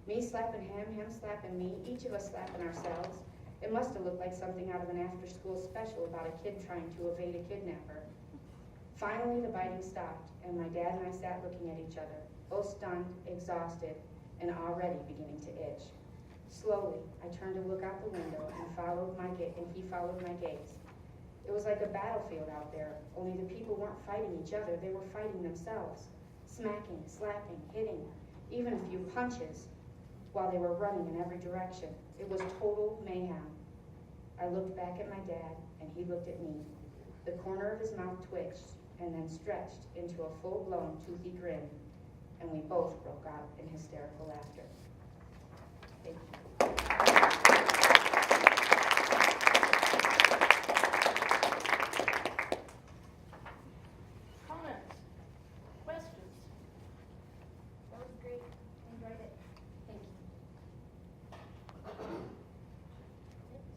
Me slapping him slapping me, each of us slapping ourselves. It must have looked like something out of an after-school special about a kid trying to evade a kidnapper. Finally, the biting stopped, and my dad and I sat looking at each other, both stunned, exhausted, and already beginning to itch. Slowly, I turned to look out the window and he followed my gaze. It was like a battlefield out there, only the people weren't fighting each other, they were fighting themselves, smacking, slapping, hitting, even a few punches, while they were running in every direction. It was total mayhem. I looked back at my dad, and he looked at me. The corner of his mouth twitched, and then stretched into a full-blown, toothy grin, and we both broke out in hysterical laughter. Thank you. Comments? Questions? That was great. Enjoyed it. Thank you.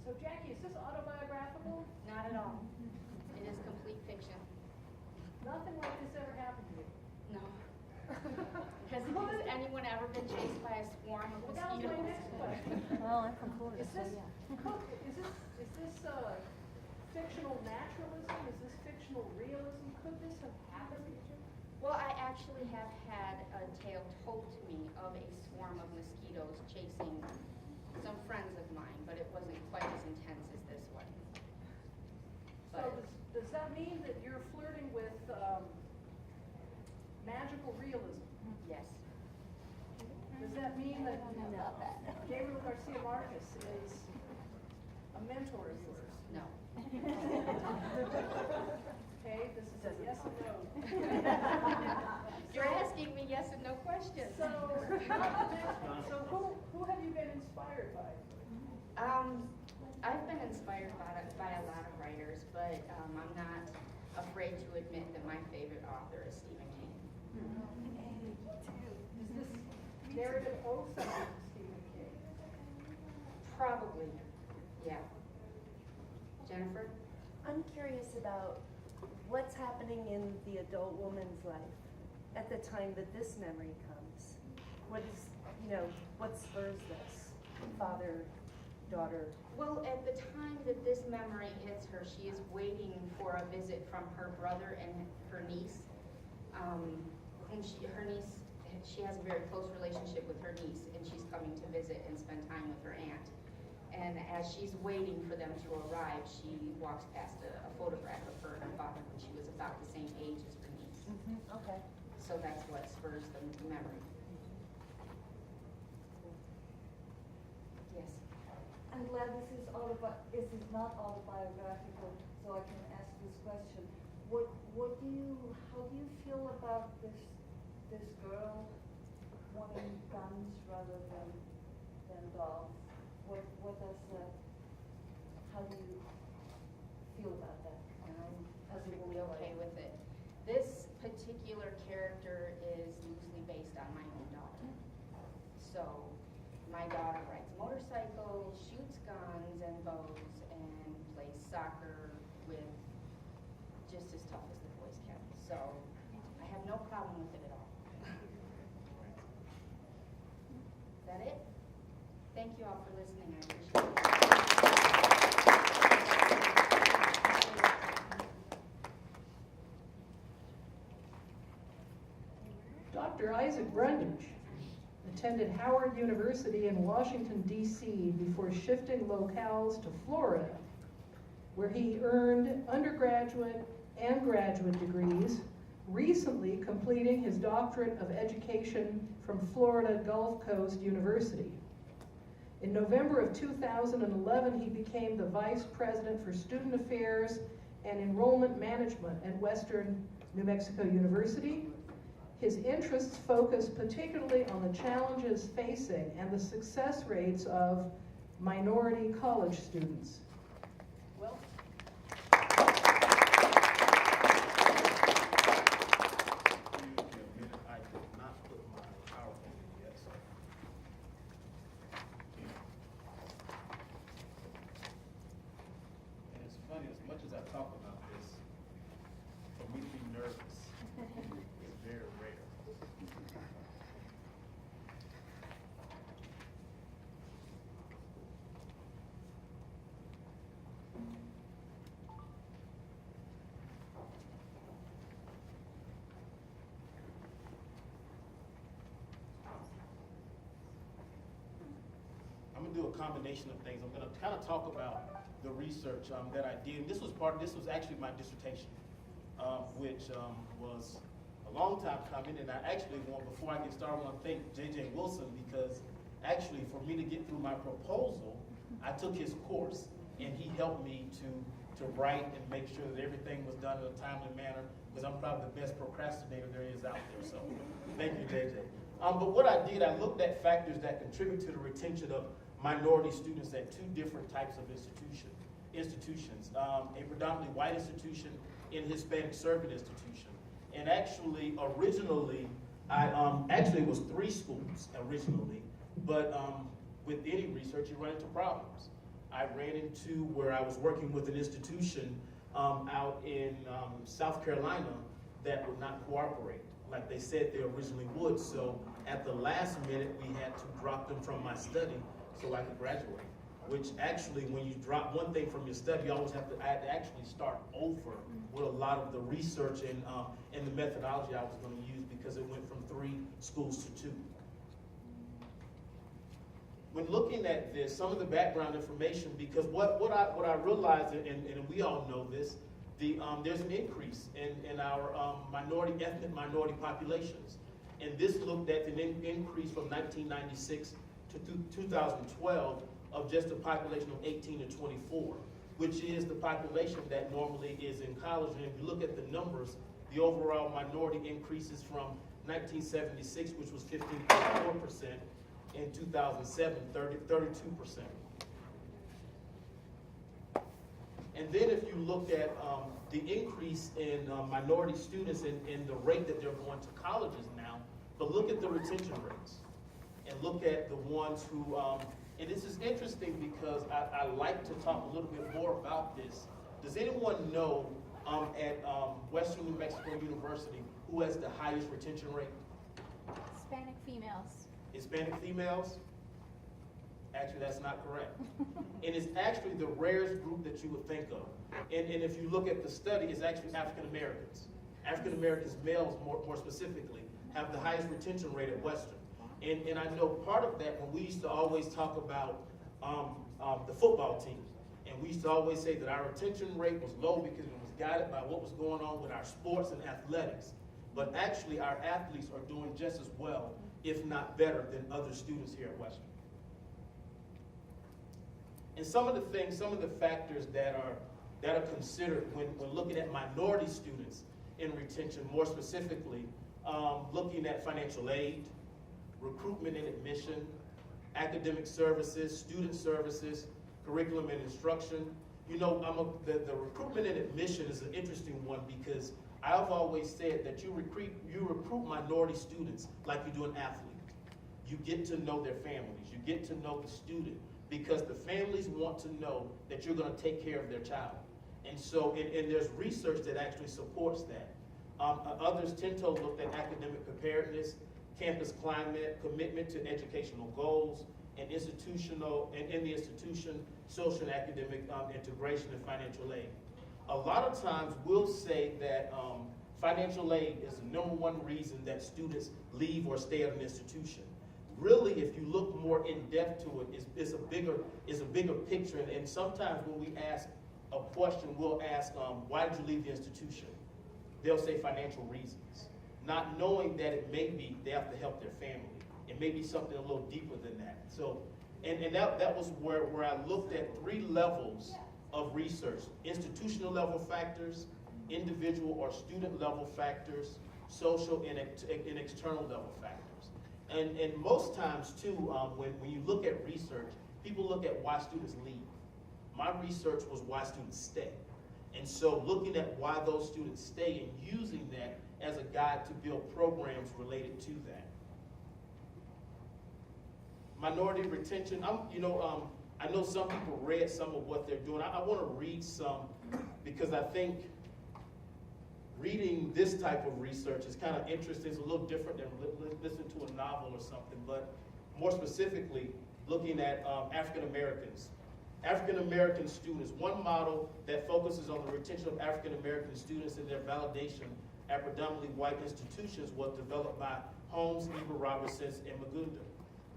So Jackie, is this autobiographical? Not at all. It is complete fiction. Nothing like this ever happened to you? No. Has anyone ever been chased by a swarm of Well, that was my mosquitoes? next question. Well, I'm from Florida, Is so this, yeah. is this fictional naturalism? Is this fictional realism? Could this have happened? Well, I actually have had a tale told to me of a swarm of mosquitoes chasing some friends of mine, but it wasn't quite as intense as this one. So But does that mean that you're flirting with magical realism? yes, Does that mean that I don't know about that. Gabriel Garcia Marquez is a mentor of yours? no. Okay, this is a yes and no. You're asking me yes and no questions. So, so who have you been inspired by? I've been inspired by a lot of writers, but I'm not afraid to admit that my favorite author is Stephen King. Is this narrative owe something to Stephen King? Probably, yeah. Jennifer? I'm curious about what's happening in the adult woman's life at the time that this memory comes. What is, what spurs this? Father, daughter. Well, at the time that this memory hits her, she is waiting for a visit from her brother and her niece. She has a very close relationship with her niece, and she's coming to visit and spend time with her aunt. And as she's waiting for them to arrive, she walks past a photograph of her and her father when she was about the same age as her niece. Okay. So that's what spurs the memory. Yes. I'm glad this is not autobiographical, so I can ask this question. How do you feel about this girl wanting guns rather than dolls? How do you feel about that? Perfectly okay with it. This particular character is loosely based on my own daughter. So my daughter rides motorcycles, shoots guns and bows, and plays soccer with just as tough as the boys can. So I have no problem with it at all. Is that it? Thank you all for listening. I appreciate it. Dr. Isaac Brundage attended Howard University in Washington, D.C. before shifting locales to Florida, where he earned undergraduate and graduate degrees, recently completing his doctorate of education from Florida Gulf Coast University. In November of 2011, he became the Vice President for Student Affairs and Enrollment Management at Western New Mexico University. His interests focus particularly on the challenges facing and the success rates of minority college students. Well, I did not put my PowerPoint in yet, so. And it's funny, as much as I talk about this, for me to be nervous is very rare. I'm gonna do a combination of things. I'm gonna kind of talk about the research that I did. This was actually my dissertation, which was a long time coming, and I actually before I get started, I want to thank J.J. Wilson, because actually for me to get through my proposal, I took his course, and he helped me to write and make sure that everything was done in a timely manner, because I'm probably the best procrastinator there is out there, so thank you, J.J. But what I did, I looked at factors that contribute to the retention of minority students at two different types of institutions, a predominantly white institution and Hispanic serving institution. And actually, originally, it was 3 schools originally, but with any research, you run into problems. I ran into where I was working with an institution out in South Carolina that would not cooperate like they said they originally would. So at the last minute, we had to drop them from my study so I could graduate. Which actually, when you drop one thing from your study, you always I had to actually start over with a lot of the research and the methodology I was going to use, because it went from 3 schools to 2. When looking at this, some of the background information, because what I realized, and we all know this, there's an increase in our ethnic minority populations. And this looked at an increase from 1996 to 2012 of just a population of 18 to 24, which is the population that normally is in college. And if you look at the numbers, the overall minority increases from 1976, which was 15.4%, in 2007, 32%. And then if you look at the increase in minority students and the rate that they're going to colleges now, but look at the retention rates and look at the ones who, and this is interesting because I like to talk a little bit more about this. Does anyone know at Western New Mexico University who has the highest retention rate? Hispanic females. Hispanic females? Actually, that's not correct. And it's actually the rarest group that you would think of. And if you look at the study, it's actually African Americans. African Americans, males more specifically, have the highest retention rate at Western. And I know part of that, when we used to always talk about the football team. And we used to always say that our retention rate was low because it was guided by what was going on with our sports and athletics. But actually, our athletes are doing just as well, if not better, than other students here at Western. And some of the factors that are considered when looking at minority students in retention, more specifically, looking at financial aid, recruitment and admission, academic services, student services, curriculum and instruction. You know, the recruitment and admission is an interesting one because I've always said that you recruit minority students like you do an athlete. You get to know their families. You get to know the student because the families want to know that you're going to take care of their child. And so, and there's research that actually supports that. Others tend to look at academic preparedness, campus climate, commitment to educational goals, and in the institution, social and academic integration and financial aid. A lot of times we'll say that financial aid is the #1 reason that students leave or stay at an institution. Really, if you look more in depth to it, it's a bigger picture. And sometimes when we ask a question, we'll ask, why did you leave the institution? They'll say financial reasons, not knowing that it may be they have to help their family. It may be something a little deeper than that. So, and that was where I looked at 3 levels of research: institutional level factors, individual or student level factors, social and external level factors. And most times too, when you look at research, people look at why students leave. My research was why students stay. And so looking at why those students stay and using that as a guide to build programs related to that. Minority retention, I know some people read some of what they're doing. I want to read some because I think reading this type of research is kind of interesting. It's a little different than listening to a novel or something, but more specifically, looking at African Americans. African American students, one model that focuses on the retention of African American students and their validation at predominantly white institutions was developed by Holmes, Eva Robertson, and Magunda.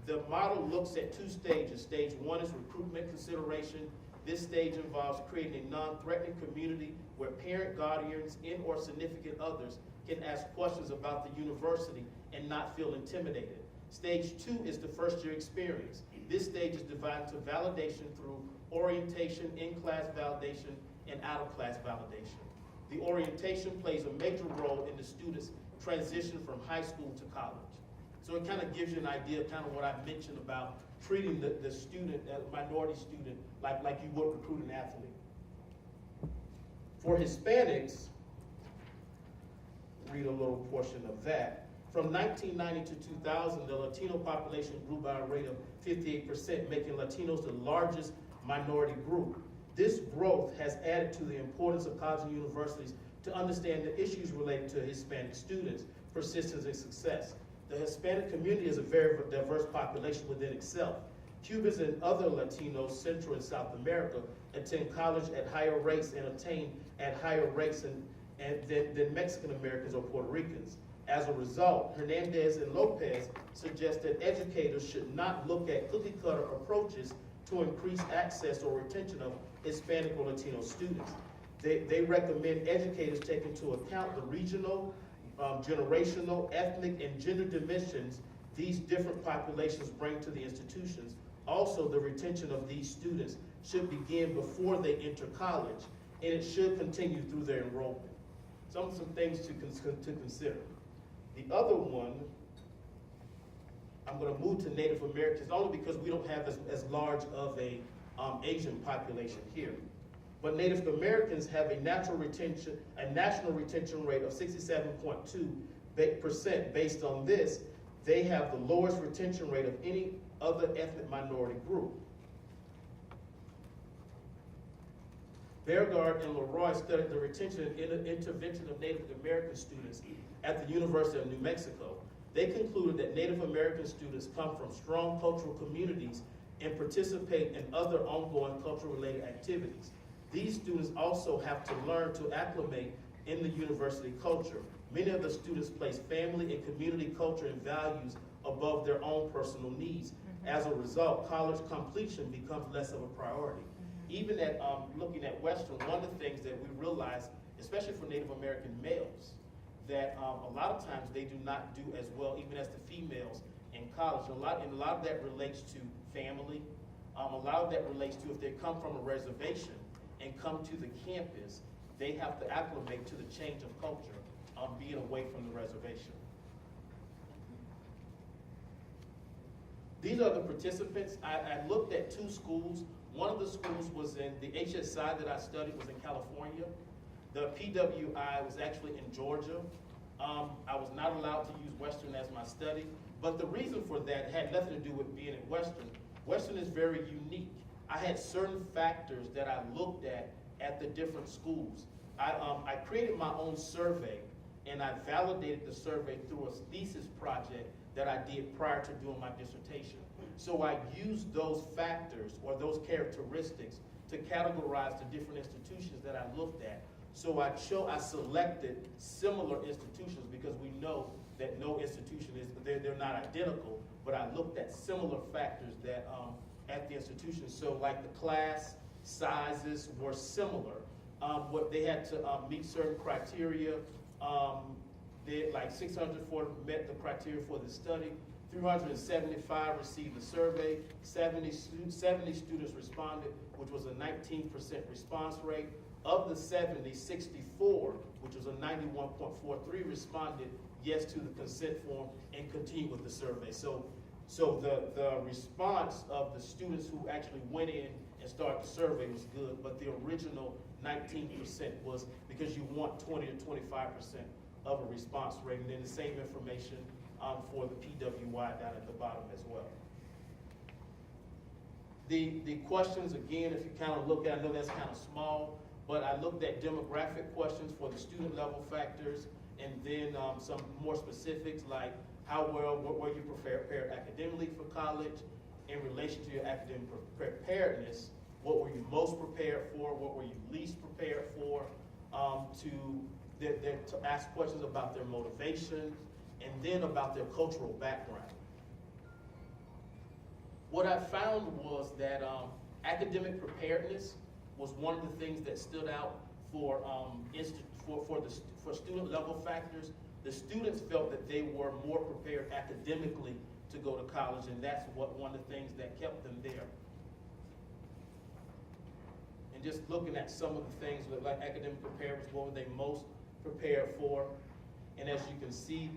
The model looks at 2 stages. Stage 1 is recruitment consideration. This stage involves creating a non-threatening community where parent, guardians, and or significant others can ask questions about the university and not feel intimidated. Stage 2 is the first-year experience. This stage is divided into validation through orientation, in-class validation, and out-of-class validation. The orientation plays a major role in the student's transition from high school to college. So it kind of gives you an idea of kind of what I mentioned about treating the student, the minority student, like you would recruit an athlete. For Hispanics, read a little portion of that. From 1990 to 2000, the Latino population grew by a rate of 58%, making Latinos the largest minority group. This growth has added to the importance of colleges and universities to understand the issues related to Hispanic students, persistence, and success. The Hispanic community is a very diverse population within itself. Cubans and other Latinos, Central and South America, attend college at higher rates and attain at higher rates than Mexican Americans or Puerto Ricans. As a result, Hernandez and Lopez suggest that educators should not look at cookie-cutter approaches to increase access or retention of Hispanic or Latino students. They recommend educators take into account the regional, generational, ethnic, and gender dimensions these different populations bring to the institutions. Also, the retention of these students should begin before they enter college, and it should continue through their enrollment. Some things to consider. The other one, I'm going to move to Native Americans only because we don't have as large of a Asian population here. But Native Americans have a national retention rate of 67.2%. Based on this, they have the lowest retention rate of any other ethnic minority group. Bergard and Leroy studied the retention and intervention of Native American students at the University of New Mexico. They concluded that Native American students come from strong cultural communities and participate in other ongoing cultural-related activities. These students also have to learn to acclimate in the university culture. Many of the students place family and community culture and values above their own personal needs. As a result, college completion becomes less of a priority. Even at looking at Western, one of the things that we realize, especially for Native American males, that a lot of times they do not do as well, even as the females in college. And a lot of that relates to family. A lot of that relates to if they come from a reservation and come to the campus, they have to acclimate to the change of culture, being away from the reservation. These are the participants. I looked at 2 schools. One of the schools was in the HSI that I studied was in California. The PWI was actually in Georgia. I was not allowed to use Western as my study, but the reason for that had nothing to do with being at Western. Western is very unique. I had certain factors that I looked at the different schools. I created my own survey, and I validated the survey through a thesis project that I did prior to doing my dissertation. So I used those factors or those characteristics to categorize the different institutions that I looked at. So I selected similar institutions because we know that no institution they're not identical, but I looked at similar factors that at the institution. So like the class sizes were similar. What they had to meet certain criteria. Like 604 met the criteria for the study. 375 received the survey. 70 students responded, which was a 19% response rate. Of the 70, 64, which was a 91.43, responded yes to the consent form and continued with the survey. So the response of the students who actually went in and started the survey was good, but the original 19% was because you want 20 to 25% of a response rate, and then the same information for the PWI down at the bottom as well. The questions, again, if you kind of look at, I know that's kind of small, but I looked at demographic questions for the student level factors, and then some more specifics like how well were you prepared academically for college, in relation to your academic preparedness, what were you most prepared for, what were you least prepared for, to ask questions about their motivation, and then about their cultural background. What I found was that academic preparedness was one of the things that stood out for student level factors. The students felt that they were more prepared academically to go to college, and that's one of the things that kept them there. And just looking at some of the things like academic preparedness, what were they most prepared for? And as you can see,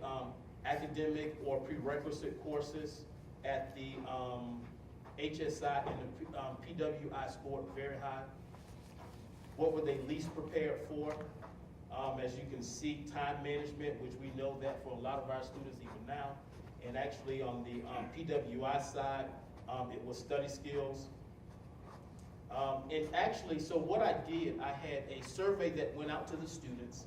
academic or prerequisite courses at the HSI and the PWI scored very high. What were they least prepared for? As you can see, time management, which we know that for a lot of our students even now. And actually on the PWI side, it was study skills. And actually, so what I did, I had a survey that went out to the students.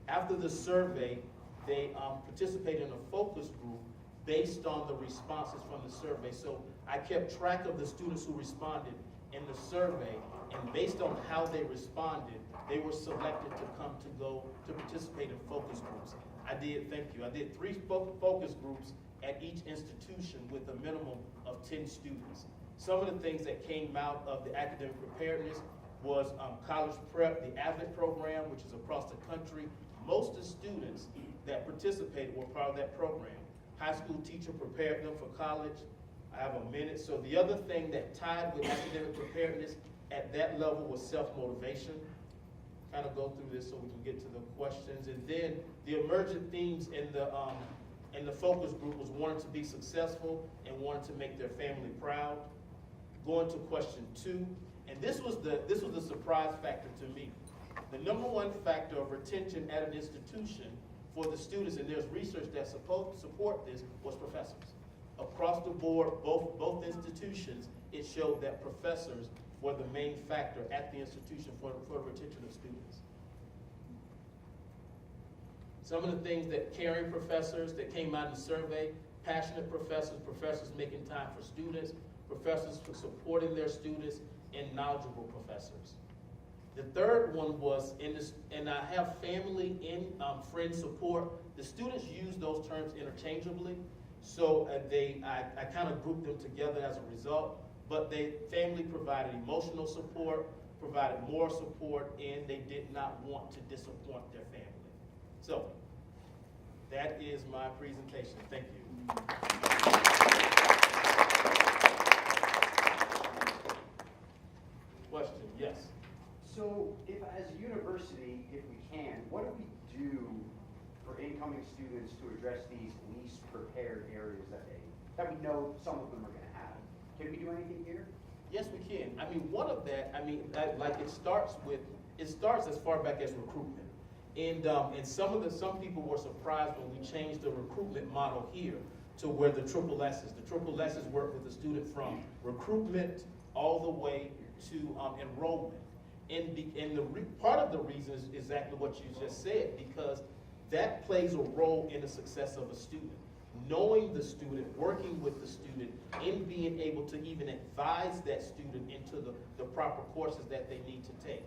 After the survey, they participated in a focus group based on the responses from the survey. So I kept track of the students who responded in the survey, and based on how they responded, they were selected to come to participate in focus groups. I did 3 focus groups at each institution with a minimum of 10 students. Some of the things that came out of the academic preparedness was college prep, the AVID program, which is across the country. Most of the students that participated were part of that program. High school teacher prepared them for college. I have a minute. So the other thing that tied with academic preparedness at that level was self-motivation. Kind of go through this so we can get to the questions. And then the emergent themes in the focus group was wanting to be successful and wanting to make their family proud. Going to question 2, and this was the surprise factor to me. The number 1 factor of retention at an institution for the students, and there's research that's supposed to support this, was professors. Across the board, both institutions, it showed that professors were the main factor at the institution for retention of students. Some of the things that caring professors that came out in the survey, passionate professors, professors making time for students, professors for supporting their students, and knowledgeable professors. The third one was, and I have family and friend support. The students use those terms interchangeably, So I kind of grouped them together as a result, but family provided emotional support, provided moral support, and they did not want to disappoint their family. So that is my presentation. Thank you. Question, yes. So if as a university, if we can, what do we do for incoming students to address these least prepared areas that we know some of them are going to have? Can we do anything here? Yes, we can. I mean, one of that, it starts as far back as recruitment. And some people were surprised when we changed the recruitment model here to where the triple S's. The triple S's work with the student from recruitment all the way to enrollment. Part of the reason is exactly what you just said, because that plays a role in the success of a student. Knowing the student, working with the student, and being able to even advise that student into the proper courses that they need to take.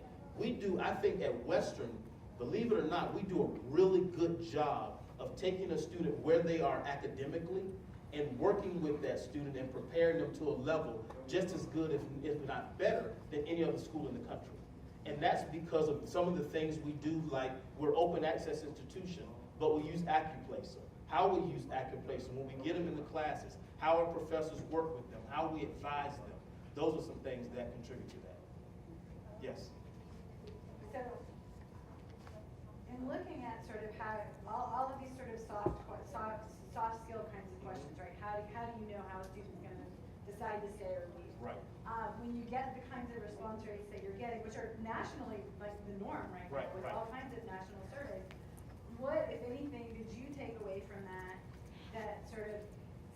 I think at Western, believe it or not, we do a really good job of taking a student where they are academically and working with that student and preparing them to a level just as good, if not better, than any other school in the country. And that's because of some of the things we do, like we're open access institution, but we use AccuPlacer. How we use AccuPlacer, when we get them in the classes, how our professors work with them, how we advise them. Those are some things that contribute to that. Yes? So, in looking at sort of how all of these sort of soft skill kinds of questions, right? How do you know how a student's going to decide to stay or leave? Right. When you get the kinds of response rates that you're getting, which are nationally like the norm right now, with all kinds of national surveys, what, if anything, did you take away from that sort of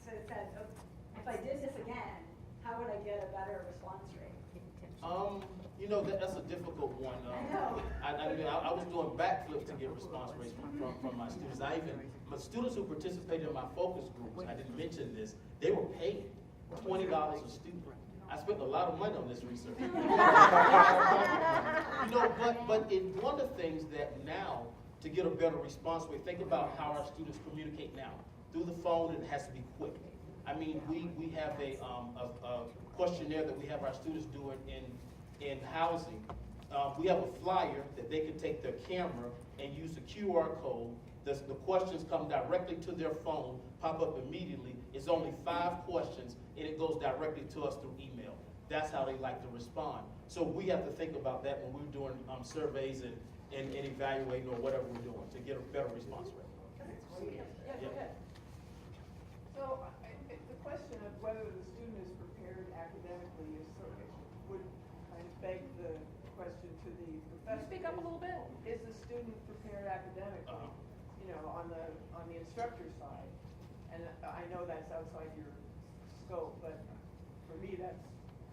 says, oh, if I did this again, how would I get a better response rate? That's a difficult one. I know. I was doing backflips to get response rates from my students. My students who participated in my focus groups, I didn't mention this, they were paid $20 a student. I spent a lot of money on this research. But one of the things that now, to get a better response rate, think about how our students communicate now. Through the phone, it has to be quick. I mean, we have a questionnaire that we have our students do in housing. We have a flyer that they can take their camera and use the QR code. The questions come directly to their phone, pop up immediately. It's only 5 questions, and it goes directly to us through email. That's how they like to respond. So we have to think about that when we're doing surveys and evaluating or whatever we're doing to get a better response rate. Yeah, go ahead. So the question of whether the student is prepared academically would kind of beg the question to the professor. Speak up a little bit. Is the student prepared academically? On the instructor side, and I know that's outside your scope, but for me that's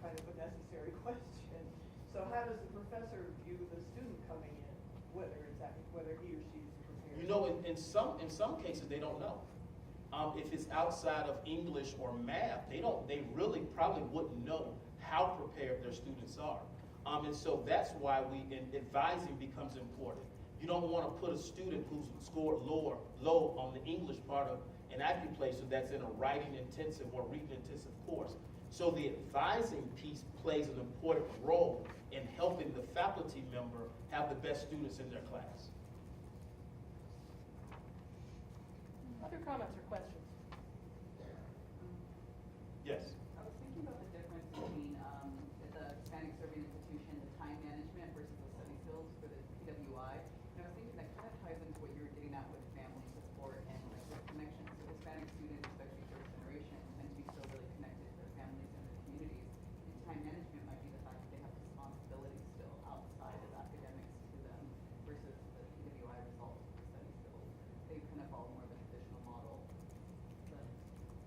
kind of a necessary question. So how does the professor view the student coming in, whether he or she is prepared? In some cases they don't know. If it's outside of English or math, they really probably wouldn't know how prepared their students are. And so that's why advising becomes important. You don't want to put a student who's scored low on the English part of an AccuPlacer that's in a writing intensive or reading intensive course. So the advising piece plays an important role in helping the faculty member have the best students in their class. Other comments or questions? Yes. I was thinking about the difference between at the Hispanic Serving Institution, the time management versus the study skills for the PWI. And I was thinking that kind of ties into what you were getting at with family support and like the connection. So Hispanic students, especially first generation, tend to be still really connected to their families and their communities. And time management might be the fact that they have responsibilities still outside of academics to them versus the PWI results for the study skills. They kind of follow more of a traditional model.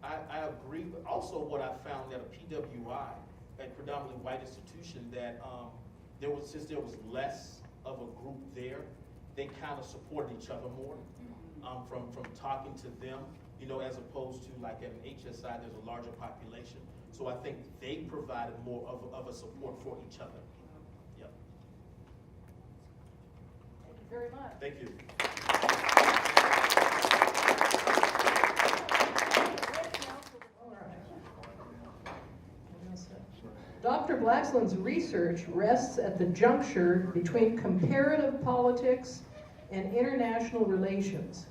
I agree, but also what I found at a PWI, a predominantly white institution, that since there was less of a group there, they kind of supported each other more from talking to them, as opposed to like at an HSI, there's a larger population. So I think they provided more of a support for each other. Yep. Thank you very much. Thank you. Blaxland's research rests at the juncture between comparative politics and international relations,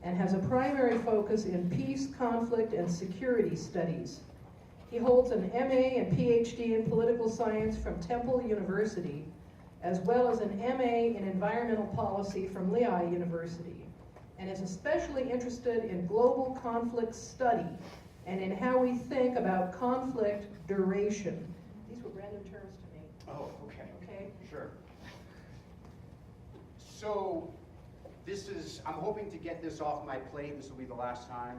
and has a primary focus in peace, conflict, and security studies. He holds an MA and PhD in political science from Temple University, as well as an MA in environmental policy from Lehigh University, and is especially interested in global conflict study and in how we think about conflict duration. These were random terms to me. Oh, okay. Okay? Sure. So, I'm hoping to get this off my plate. This will be the last time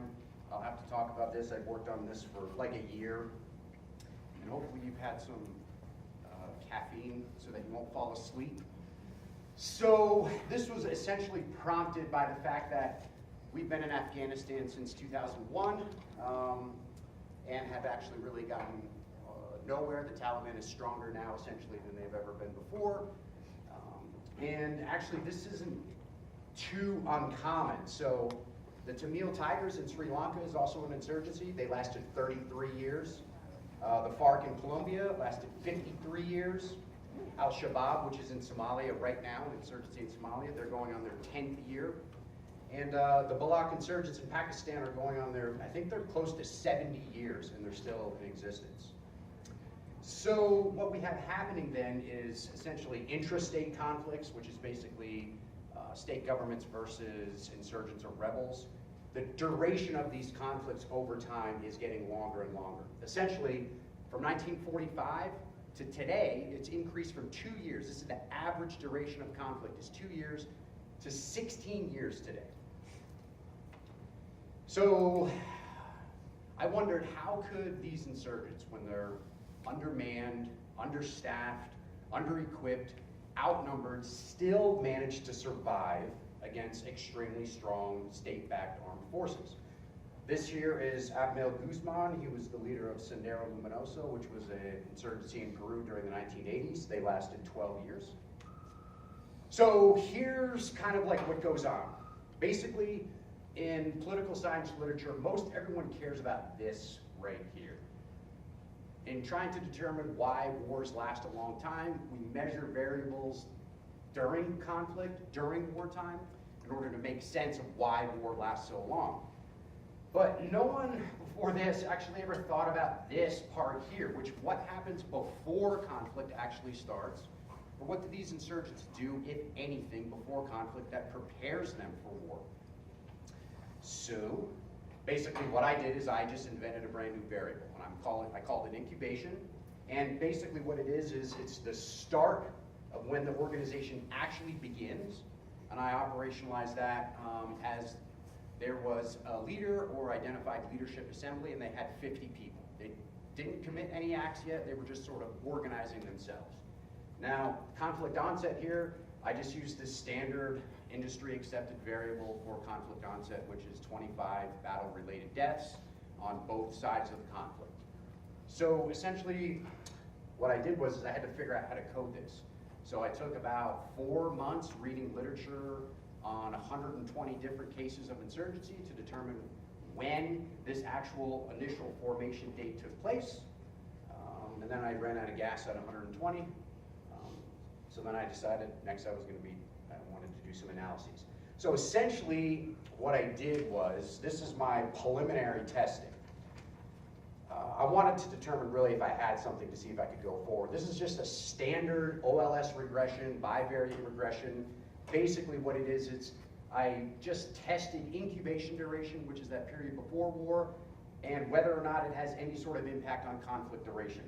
I'll have to talk about this. I've worked on this for like a year. And hopefully you've had some caffeine so that you won't fall asleep. So this was essentially prompted by the fact that we've been in Afghanistan since 2001 and have actually really gotten nowhere. The Taliban is stronger now essentially than they've ever been before. And actually this isn't too uncommon. So the Tamil Tigers in Sri Lanka is also an insurgency. They lasted 33 years. The FARC in Colombia lasted 53 years. Al-Shabaab, which is in Somalia right now, an insurgency in Somalia, they're going on their 10th year. And the Balak insurgents in Pakistan are going on I think they're close to 70 years, and they're still in existence. So what we have happening then is essentially intrastate conflicts, which is basically state governments versus insurgents or rebels. The duration of these conflicts over time is getting longer and longer. Essentially, from 1945 to today, it's increased from 2 years. This is the average duration of conflict, is 2 years to 16 years today. So I wondered, how could these insurgents, when they're undermanned, understaffed, under-equipped, outnumbered, still manage to survive against extremely strong state-backed armed forces? This here is Abmel Guzman. He was the leader of Sendero Luminoso, which was an insurgency in Peru during the 1980s. They lasted 12 years. So here's kind of like what goes on. Basically, in political science literature, most everyone cares about this right here. In trying to determine why wars last a long time, we measure variables during conflict, during wartime, in order to make sense of why war lasts so long. But no one before this actually ever thought about this part here, which what happens before conflict actually starts, or what do these insurgents do, if anything, before conflict that prepares them for war? So basically what I did is I just invented a brand new variable, and I called it incubation. And basically what it is it's the start of when the organization actually begins, and I operationalized that as there was a leader or identified leadership assembly, and they had 50 people. They didn't commit any acts yet, they were just sort of organizing themselves. Now, conflict onset here, I just used this standard industry accepted variable for conflict onset, which is 25 battle-related deaths on both sides of the conflict. So essentially, what I did was I had to figure out how to code this. So I took about 4 months reading literature on 120 different cases of insurgency to determine when this actual initial formation date took place. And then I ran out of gas at 120. So then I decided next I wanted to do some analyses. So essentially what I did was, this is my preliminary testing. I wanted to determine really if I had something to see if I could go forward. This is just a standard OLS regression, bivariate regression. Basically what it is, I just tested incubation duration, which is that period before war, and whether or not it has any sort of impact on conflict duration.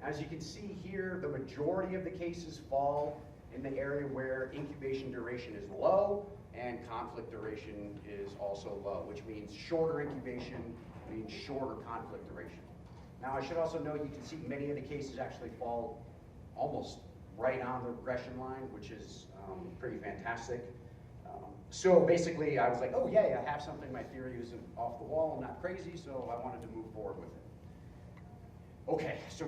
As you can see here, the majority of the cases fall in the area where incubation duration is low and conflict duration is also low, which means shorter incubation means shorter conflict duration. Now I should also note, you can see many of the cases actually fall almost right on the regression line, which is pretty fantastic. So basically I was like, oh yay, I have something, my theory isn't off the wall, I'm not crazy, so I wanted to move forward with it. Okay, so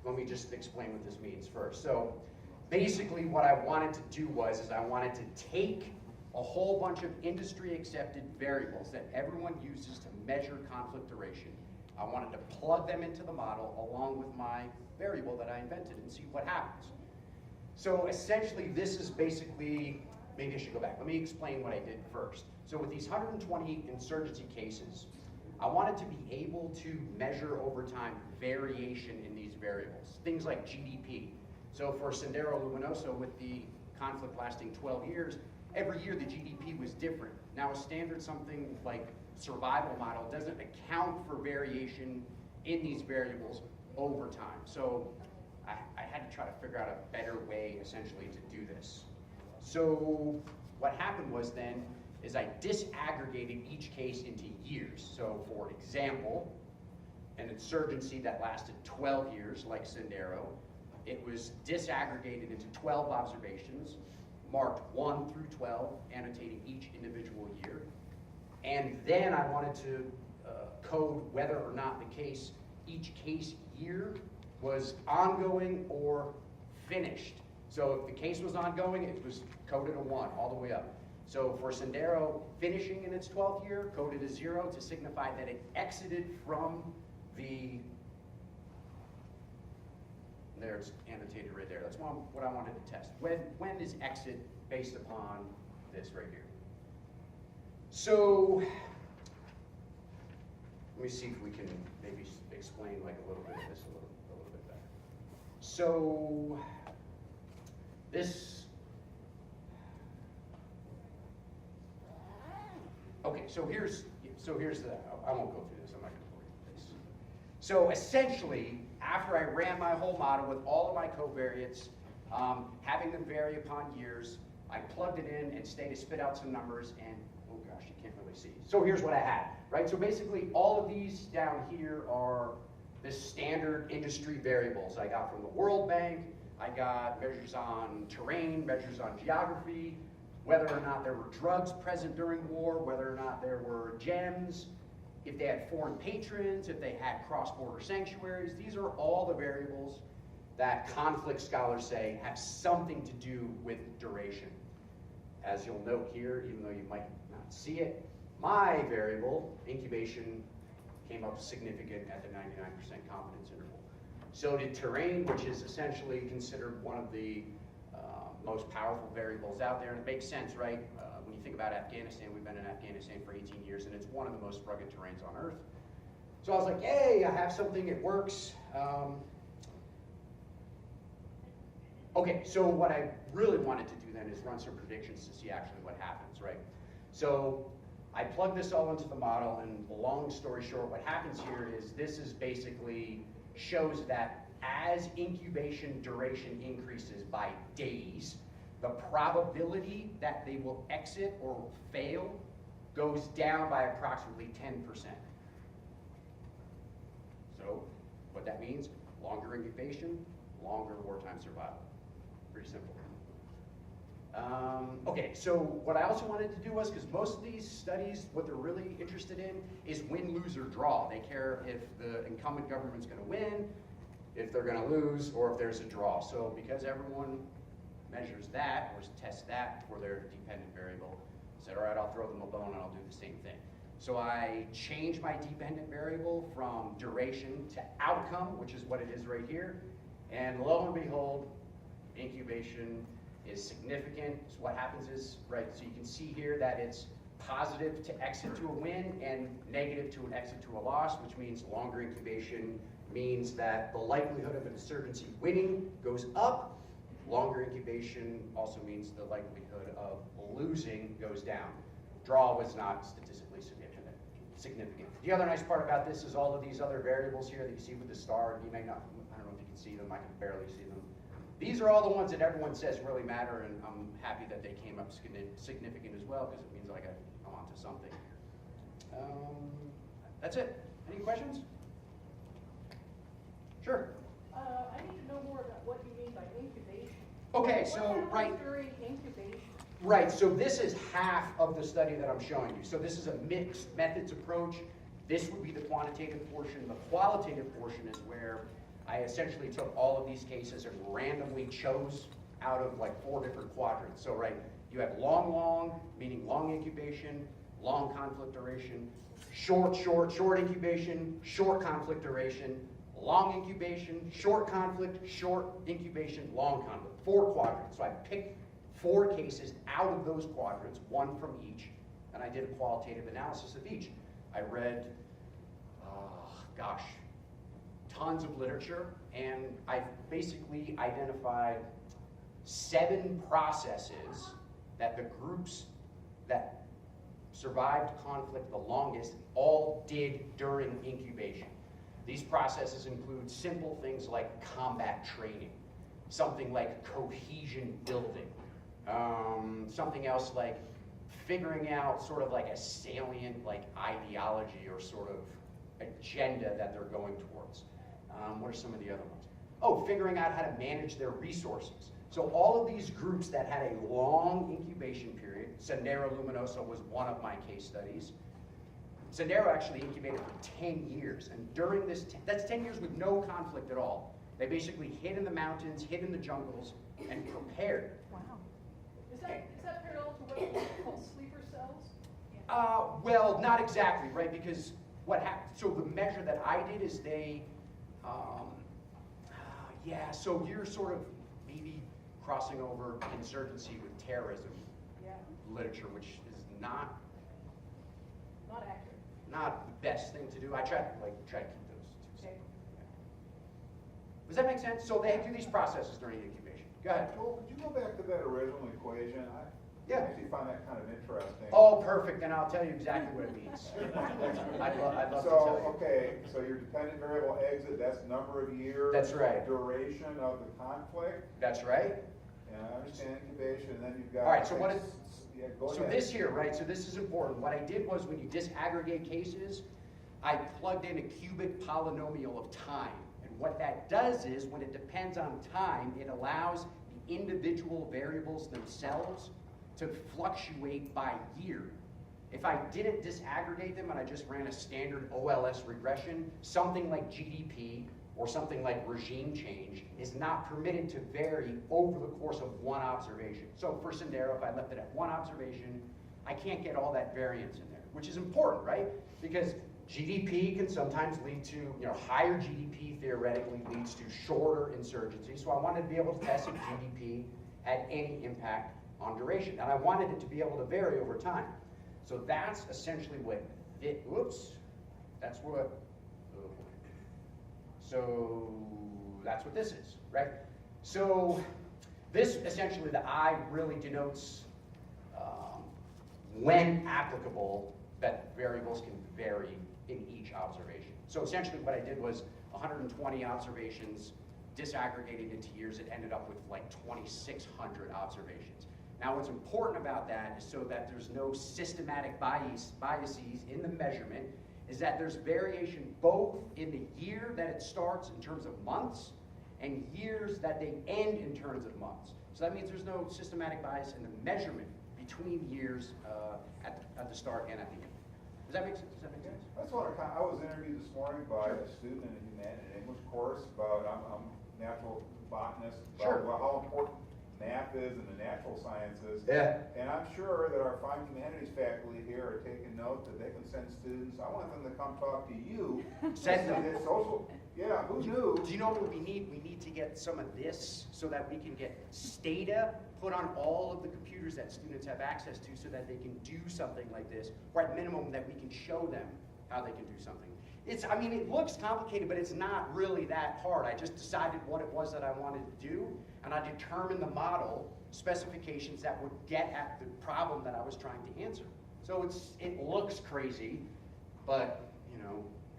let me just explain what this means first. So basically what I wanted to do was I wanted to take a whole bunch of industry accepted variables that everyone uses to measure conflict duration I wanted to plug them into the model along with my variable that I invented and see what happens. So essentially, this is basically, maybe I should go back. Let me explain what I did first. So with these 120 insurgency cases, I wanted to be able to measure over time variation in these variables, things like GDP. So for Sendero Luminoso, with the conflict lasting 12 years, every year the GDP was different. Now a standard something like survival model doesn't account for variation in these variables over time. So I had to try to figure out a better way essentially to do this. So what happened was then is I disaggregated each case into years. So for example, an insurgency that lasted 12 years, like Sendero, it was disaggregated into 12 observations, marked 1 through 12, annotating each individual year. And then I wanted to code whether or not each case year was ongoing or finished. So if the case was ongoing, it was coded a 1 all the way up. So for Sendero, finishing in its 12th year, coded a 0 to signify that it exited from the, there it's annotated right there. That's what I wanted to test. When is exit based upon this right here? So let me see if we can maybe explain like a little bit of this a little bit better. So this, okay, so here's the, I won't go through this, I'm not going to bore you with this. So essentially, after I ran my whole model with all of my covariates, having them vary upon years, I plugged it in and stayed to spit out some numbers, and oh gosh, you can't really see. So here's what I had, right? So basically all of these down here are the standard industry variables I got from the World Bank. I got measures on terrain, measures on geography, whether or not there were drugs present during war, whether or not there were gems, if they had foreign patrons, if they had cross-border sanctuaries. These are all the variables that conflict scholars say have something to do with duration. As you'll note here, even though you might not see it, my variable, incubation, came up significant at the 99% confidence interval. So did terrain, which is essentially considered one of the most powerful variables out there, and it makes sense, right? When you think about Afghanistan, we've been in Afghanistan for 18 years, and it's one of the most rugged terrains on Earth. So I was like, yay, I have something, it works. Okay, so what I really wanted to do then is run some predictions to see actually what happens, right? So I plugged this all into the model, and long story short, what happens here is this is basically shows that as incubation duration increases by days, the probability that they will exit or fail goes down by approximately 10%. So what that means, longer incubation, longer wartime survival. Pretty simple. Okay, so what I also wanted to do was, because most of these studies, what they're really interested in is win, lose, or draw. They care if the incumbent government's going to win, if they're going to lose, or if there's a draw. So because everyone measures that or tests that for their dependent variable, I said, all right, I'll throw them a bone and I'll do the same thing. So I changed my dependent variable from duration to outcome, which is what it is right here. And lo and behold, incubation is significant. So what happens is, right, so you can see here that it's positive to exit to a win and negative to an exit to a loss, which means longer incubation means that the likelihood of an insurgency winning goes up. Longer incubation also means the likelihood of losing goes down. Draw was not statistically significant. The other nice part about this is all of these other variables here that you see with the star. You may not, I don't know if you can see them, I can barely see them. These are all the ones that everyone says really matter, and I'm happy that they came up significant as well, because it means like I'm onto something. That's it. Any questions? Sure. I need to know more about what you mean by incubation. Okay, What so happens right. during incubation? Right, so this is half of the study that I'm showing you. So this is a mixed methods approach. This would be the quantitative portion. The qualitative portion is where I essentially took all of these cases and randomly chose out of like 4 different quadrants. So right, you have long, meaning long incubation, long conflict duration, short incubation, short conflict duration, long incubation, short conflict, short incubation, long conflict. 4 quadrants. So I picked 4 cases out of those quadrants, 1 from each, and I did a qualitative analysis of each. I read, tons of literature, and I basically identified 7 processes that the groups that survived conflict the longest all did during incubation. These processes include simple things like combat training, something like cohesion building, something else like figuring out sort of like a salient like ideology or sort of agenda that they're going towards. What are some of the other ones? Oh, figuring out how to manage their resources. So all of these groups that had a long incubation period, Sendero Luminoso was one of my case studies. Sendero actually incubated for 10 years, and during this, that's 10 years with no conflict at all. They basically hid in the mountains, hid in the jungles, and prepared. Wow. Is that parallel to what we call sleeper cells? Well, not exactly, right? Because what happened, so the measure that I did is they, so you're sort of maybe crossing over insurgency with terrorism literature, which is not accurate. Not the best thing to do. I try to keep those 2 separate. Okay. Does that make sense? So they do these processes during incubation. Go ahead. Joel, could you go back to that original equation? I actually find that kind of interesting. Oh, perfect, and I'll tell you exactly what it means. I'd love to tell you. Okay, so your dependent variable exit, that's number of years. That's right. Duration of the conflict. That's right. And I understand incubation, and then you've got. All right, so what is, go so ahead. this here, right, so this is important. What I did was when you disaggregate cases, I plugged in a cubic polynomial of time. And what that does is when it depends on time, it allows the individual variables themselves to fluctuate by year. If I didn't disaggregate them and I just ran a standard OLS regression, something like GDP or something like regime change is not permitted to vary over the course of 1 observation. So for Sendero, if I left it at 1 observation, I can't get all that variance in there, which is important, right? Because GDP can sometimes lead to, higher GDP theoretically leads to shorter insurgency. So I wanted to be able to test if GDP had any impact on duration. And I wanted it to be able to vary over time. So that's essentially what so that's what this is, right? So this essentially, the I really denotes when applicable that variables can vary in each observation. So essentially what I did was 120 observations, disaggregated into years, it ended up with like 2,600 observations. Now what's important about that is so that there's no systematic biases in the measurement, is that there's variation both in the year that it starts in terms of months and years that they end in terms of months. So that means there's no systematic bias in the measurement between years at the start and at the end. Does that make sense? That's what I was interviewed this morning by a student in a humanities English course about, I'm a natural botanist, about how important math is in the natural sciences. Yeah. And I'm sure that our fine humanities faculty here are taking note that they can send students. I want them to come talk to you. Send them. Social. Yeah, who knew? Do you know what we need? We need to get some of this so that we can get Stata put on all of the computers that students have access to so that they can do something like this, or at minimum that we can show them how they can do something. It looks complicated, but it's not really that hard. I just decided what it was that I wanted to do, and I determined the model specifications that would get at the problem that I was trying to answer. So it looks crazy, but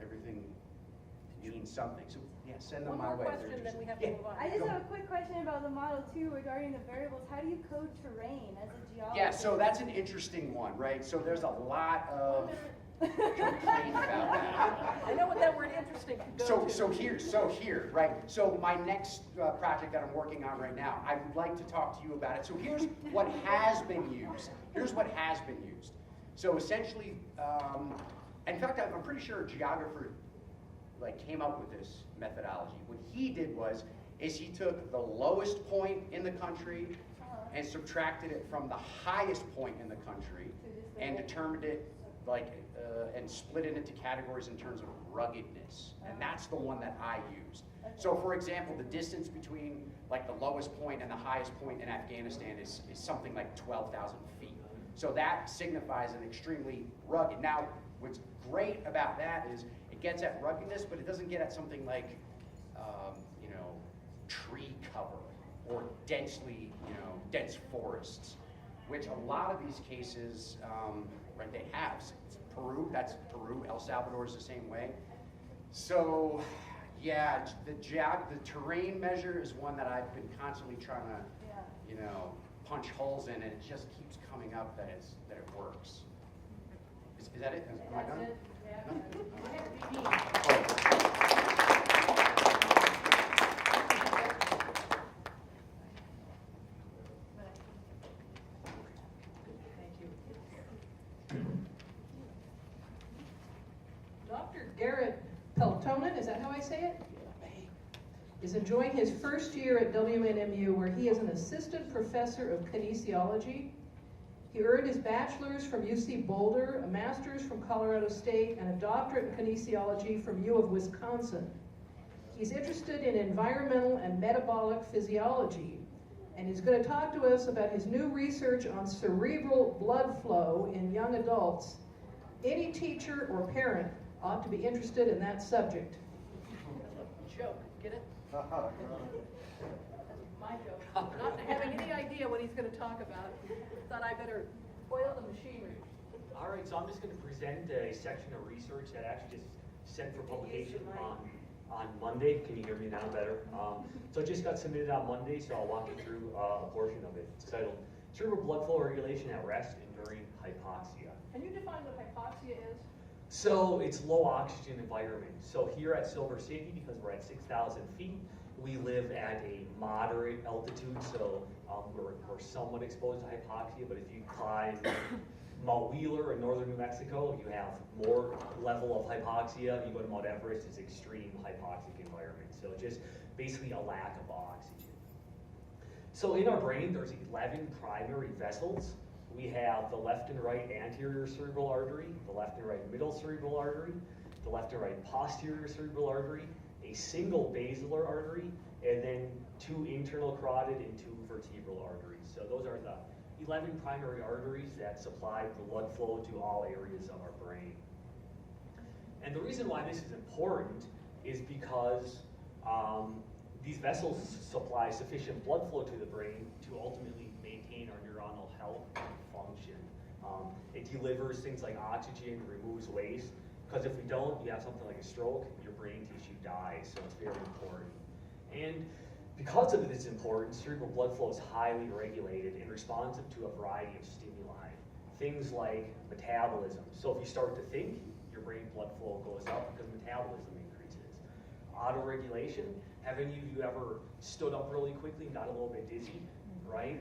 everything means something. So yeah, send them my way. One more question, then we have to move on. I just have a quick question about the model too regarding the variables. How do you code terrain as a geologist? Yeah, so that's an interesting one, right? So there's a lot of complaint about that. I know what that word interesting could go to. So here, right? So my next project that I'm working on right now, I would like to talk to you about it. So here's what has been used. So essentially, in fact, I'm pretty sure a geographer came up with this methodology. What he did was he took the lowest point in the country, and subtracted it from the highest point in the country and determined it and split it into categories in terms of ruggedness. And that's the one that I used. So for example, the distance between like the lowest point and the highest point in Afghanistan is something like 12,000 feet. So that signifies an extremely rugged. Now, what's great about that is it gets at ruggedness, but it doesn't get at something like, tree cover or dense forests, which a lot of these cases, they have. Peru, that's Peru. El Salvador is the same way. So, yeah, the terrain measure is one that I've been constantly trying to, punch holes in, and it just keeps coming up that it works. Is that it? Am I done? That's it. Yeah. No? Go ahead, BB. Dr. Garrett Peltonen, is that how I say it? Is enjoying his first year at WNMU, where he is an assistant professor of kinesiology. He earned his bachelor's from UC Boulder, a master's from Colorado State, and a doctorate in kinesiology from U of Wisconsin. He's interested in environmental and metabolic physiology, and he's going to talk to us about his new research on cerebral blood flow in young adults. Any teacher or parent ought to be interested in that subject. Joke, get it? My joke. Not having any idea what he's going to talk about, thought I better oil the machinery. All right, so I'm just going to present a section of research that actually just sent for publication on Monday. Can you hear me now better? So it just got submitted on Monday, so I'll walk you through a portion of it. It's titled Cerebral Blood Flow Regulation at Rest and During Hypoxia. Can you define what hypoxia is? So it's low oxygen environment. So here at Silver City, because we're at 6,000 feet, we live at a moderate altitude, so we're somewhat exposed to hypoxia, but if you climb Mount Wheeler in northern New Mexico, you have more level of hypoxia. If you go to Mount Everest, it's extreme hypoxic environment. So just basically a lack of oxygen. So in our brain, there's 11 primary vessels. We have the left and right anterior cerebral artery, the left and right middle cerebral artery, the left and right posterior cerebral artery, a single basilar artery, and then 2 internal carotid and 2 vertebral arteries. So those are the 11 primary arteries that supply blood flow to all areas of our brain. And the reason why this is important is because these vessels supply sufficient blood flow to the brain to ultimately maintain our neuronal health and function. It delivers things like oxygen, removes waste, because if we don't, you have something like a stroke, your brain tissue dies, so it's very important. And because of its importance, cerebral blood flow is highly regulated and responsive to a variety of stimuli. Things like metabolism. So if you start to think, your brain blood flow goes up because metabolism increases. Autoregulation. Have any of you ever stood up really quickly and got a little bit dizzy, right?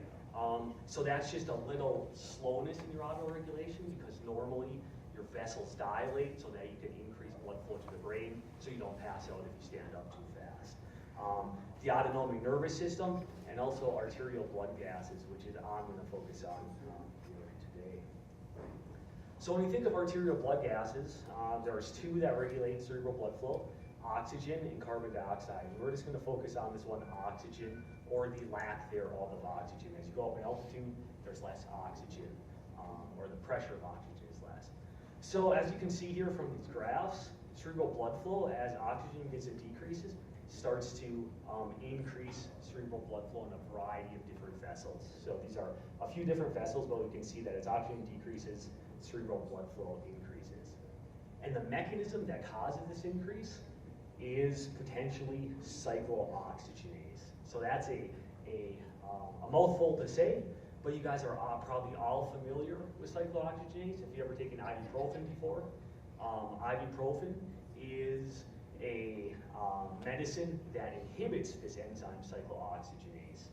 So that's just a little slowness in your autoregulation, because normally your vessels dilate so that you can increase blood flow to the brain so you don't pass out if you stand up too fast. The autonomic nervous system, and also arterial blood gases, which is I'm going to focus on today. So when you think of arterial blood gases, there's 2 that regulate cerebral blood flow, oxygen and carbon dioxide. And we're just going to focus on this one, oxygen, or the lack thereof of oxygen. As you go up in altitude, there's less oxygen, or the pressure of oxygen is less. So as you can see here from these graphs, cerebral blood flow, as oxygen decreases, starts to increase cerebral blood flow in a variety of different vessels. So these are a few different vessels, but we can see that as oxygen decreases, cerebral blood flow increases. And the mechanism that causes this increase is potentially cyclooxygenase. So that's a mouthful to say, but you guys are probably all familiar with cyclooxygenase. If you've ever taken ibuprofen before, ibuprofen is a medicine that inhibits this enzyme cyclooxygenase.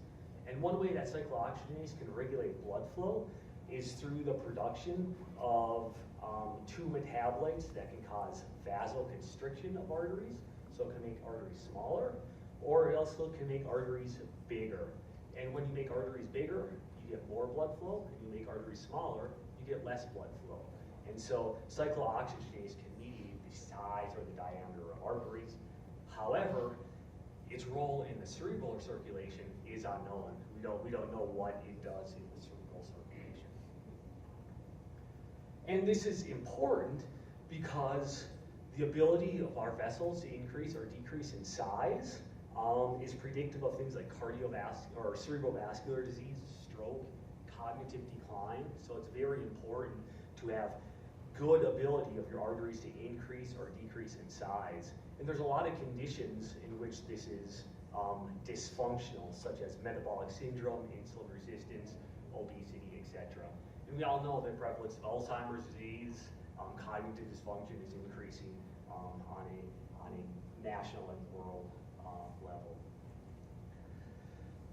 And one way that cyclooxygenase can regulate blood flow is through the production of 2 metabolites that can cause vasoconstriction of arteries. So it can make arteries smaller, or it also can make arteries bigger. And when you make arteries bigger, you get more blood flow, and you make arteries smaller, you get less blood flow. And so cyclooxygenase can mediate the size or the diameter of arteries. However, its role in the cerebral circulation is unknown. We don't know what it does in the cerebral circulation. And this is important because the ability of our vessels to increase or decrease in size is predictive of things like cardiovascular or cerebrovascular disease, stroke, cognitive decline. So it's very important to have good ability of your arteries to increase or decrease in size. And there's a lot of conditions in which this is dysfunctional, such as metabolic syndrome, insulin resistance, obesity, etc. And we all know the prevalence of Alzheimer's disease, cognitive dysfunction is increasing on a national and world level.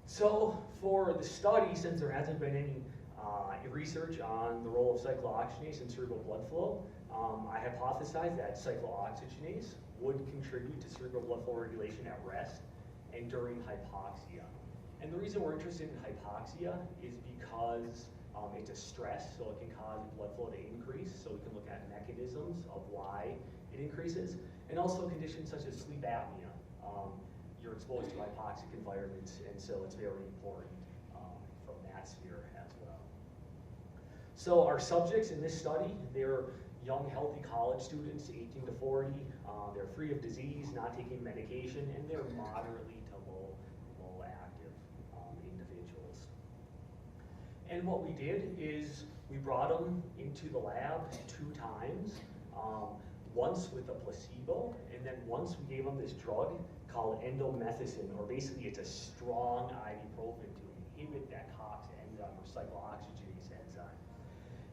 So for the study, since there hasn't been any research on the role of cyclooxygenase in cerebral blood flow, I hypothesized that cyclooxygenase would contribute to cerebral blood flow regulation at rest and during hypoxia. And the reason we're interested in hypoxia is because it's a stress, so it can cause blood flow to increase, so we can look at mechanisms of why it increases, and also conditions such as sleep apnea. You're exposed to hypoxic environments, and so it's very important from that sphere as well. So our subjects in this study, they're young, healthy college students, 18 to 40. They're free of disease, not taking medication, and they're moderately to low active individuals. And what we did is we brought them into the lab 2 times, once with a placebo, and then once we gave them this drug called endomethacin, or basically it's a strong ibuprofen to inhibit that COX enzyme or cyclooxygenase enzyme.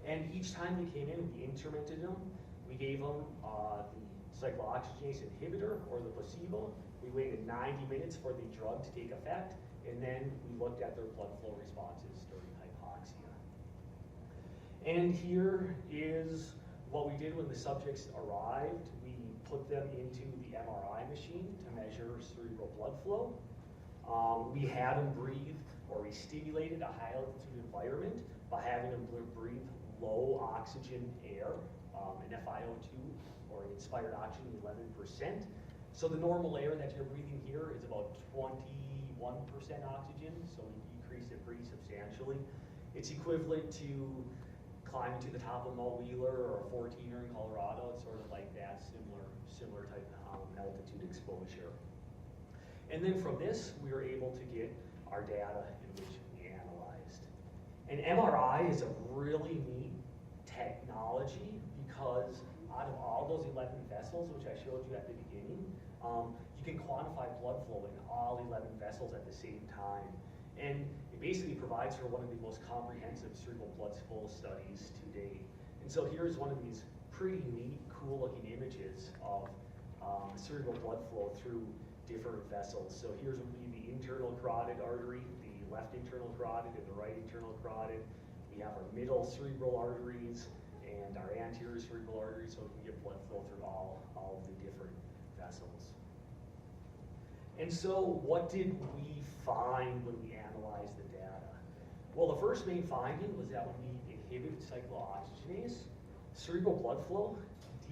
And each time they came in, we intermitted them. We gave them the cyclooxygenase inhibitor or the placebo. We waited 90 minutes for the drug to take effect, and then we looked at their blood flow responses during hypoxia. And here is what we did when the subjects arrived. We put them into the MRI machine to measure cerebral blood flow. We had them breathe, or we stimulated a high altitude environment by having them breathe low oxygen air, an FiO2 or an inspired oxygen 11%. So the normal air that you're breathing here is about 21% oxygen, so we decreased it pretty substantially. It's equivalent to climbing to the top of Mount Wheeler or a 14er in Colorado. It's sort of like that, similar type of altitude exposure. And then from this, we were able to get our data in which we analyzed. And MRI is a really neat technology because out of all those 11 vessels, which I showed you at the beginning, you can quantify blood flow in all 11 vessels at the same time. And it basically provides for one of the most comprehensive cerebral blood flow studies to date. And so here's one of these pretty neat, cool-looking images of cerebral blood flow through different vessels. So here's would be the internal carotid artery, the left internal carotid and the right internal carotid. We have our middle cerebral arteries and our anterior cerebral arteries, so we can get blood flow through all of the different vessels. And so what did we find when we analyzed the data? Well, the first main finding was that when we inhibited cyclooxygenase, cerebral blood flow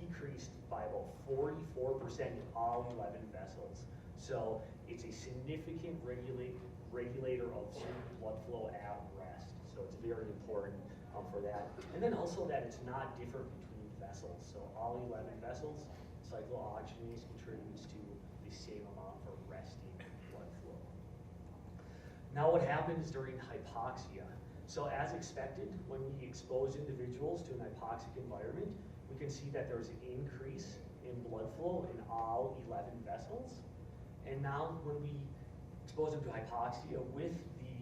decreased by about 44% in all 11 vessels. So it's a significant regulator of cerebral blood flow at rest. So it's very important for that. And then also that it's not different between vessels. So all 11 vessels, cyclooxygenase contributes to the same amount for resting blood flow. Now what happens during hypoxia? So as expected, when we expose individuals to an hypoxic environment, we can see that there's an increase in blood flow in all 11 vessels. And now when we expose them to hypoxia with the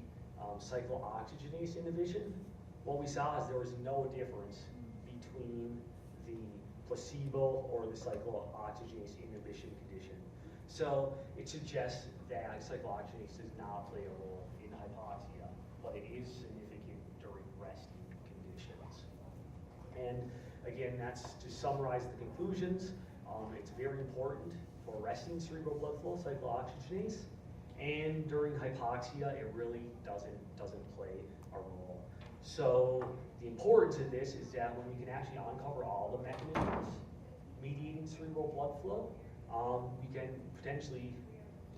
cyclooxygenase inhibition, what we saw is there was no difference between the placebo or the cyclooxygenase inhibition condition. So it suggests that cyclooxygenase does not play a role in hypoxia, but it is significant during resting conditions. And again, that's to summarize the conclusions. It's very important for resting cerebral blood flow, cyclooxygenase, and during hypoxia, it really doesn't play our role. So the importance of this is that when we can actually uncover all the mechanisms mediating cerebral blood flow, we can potentially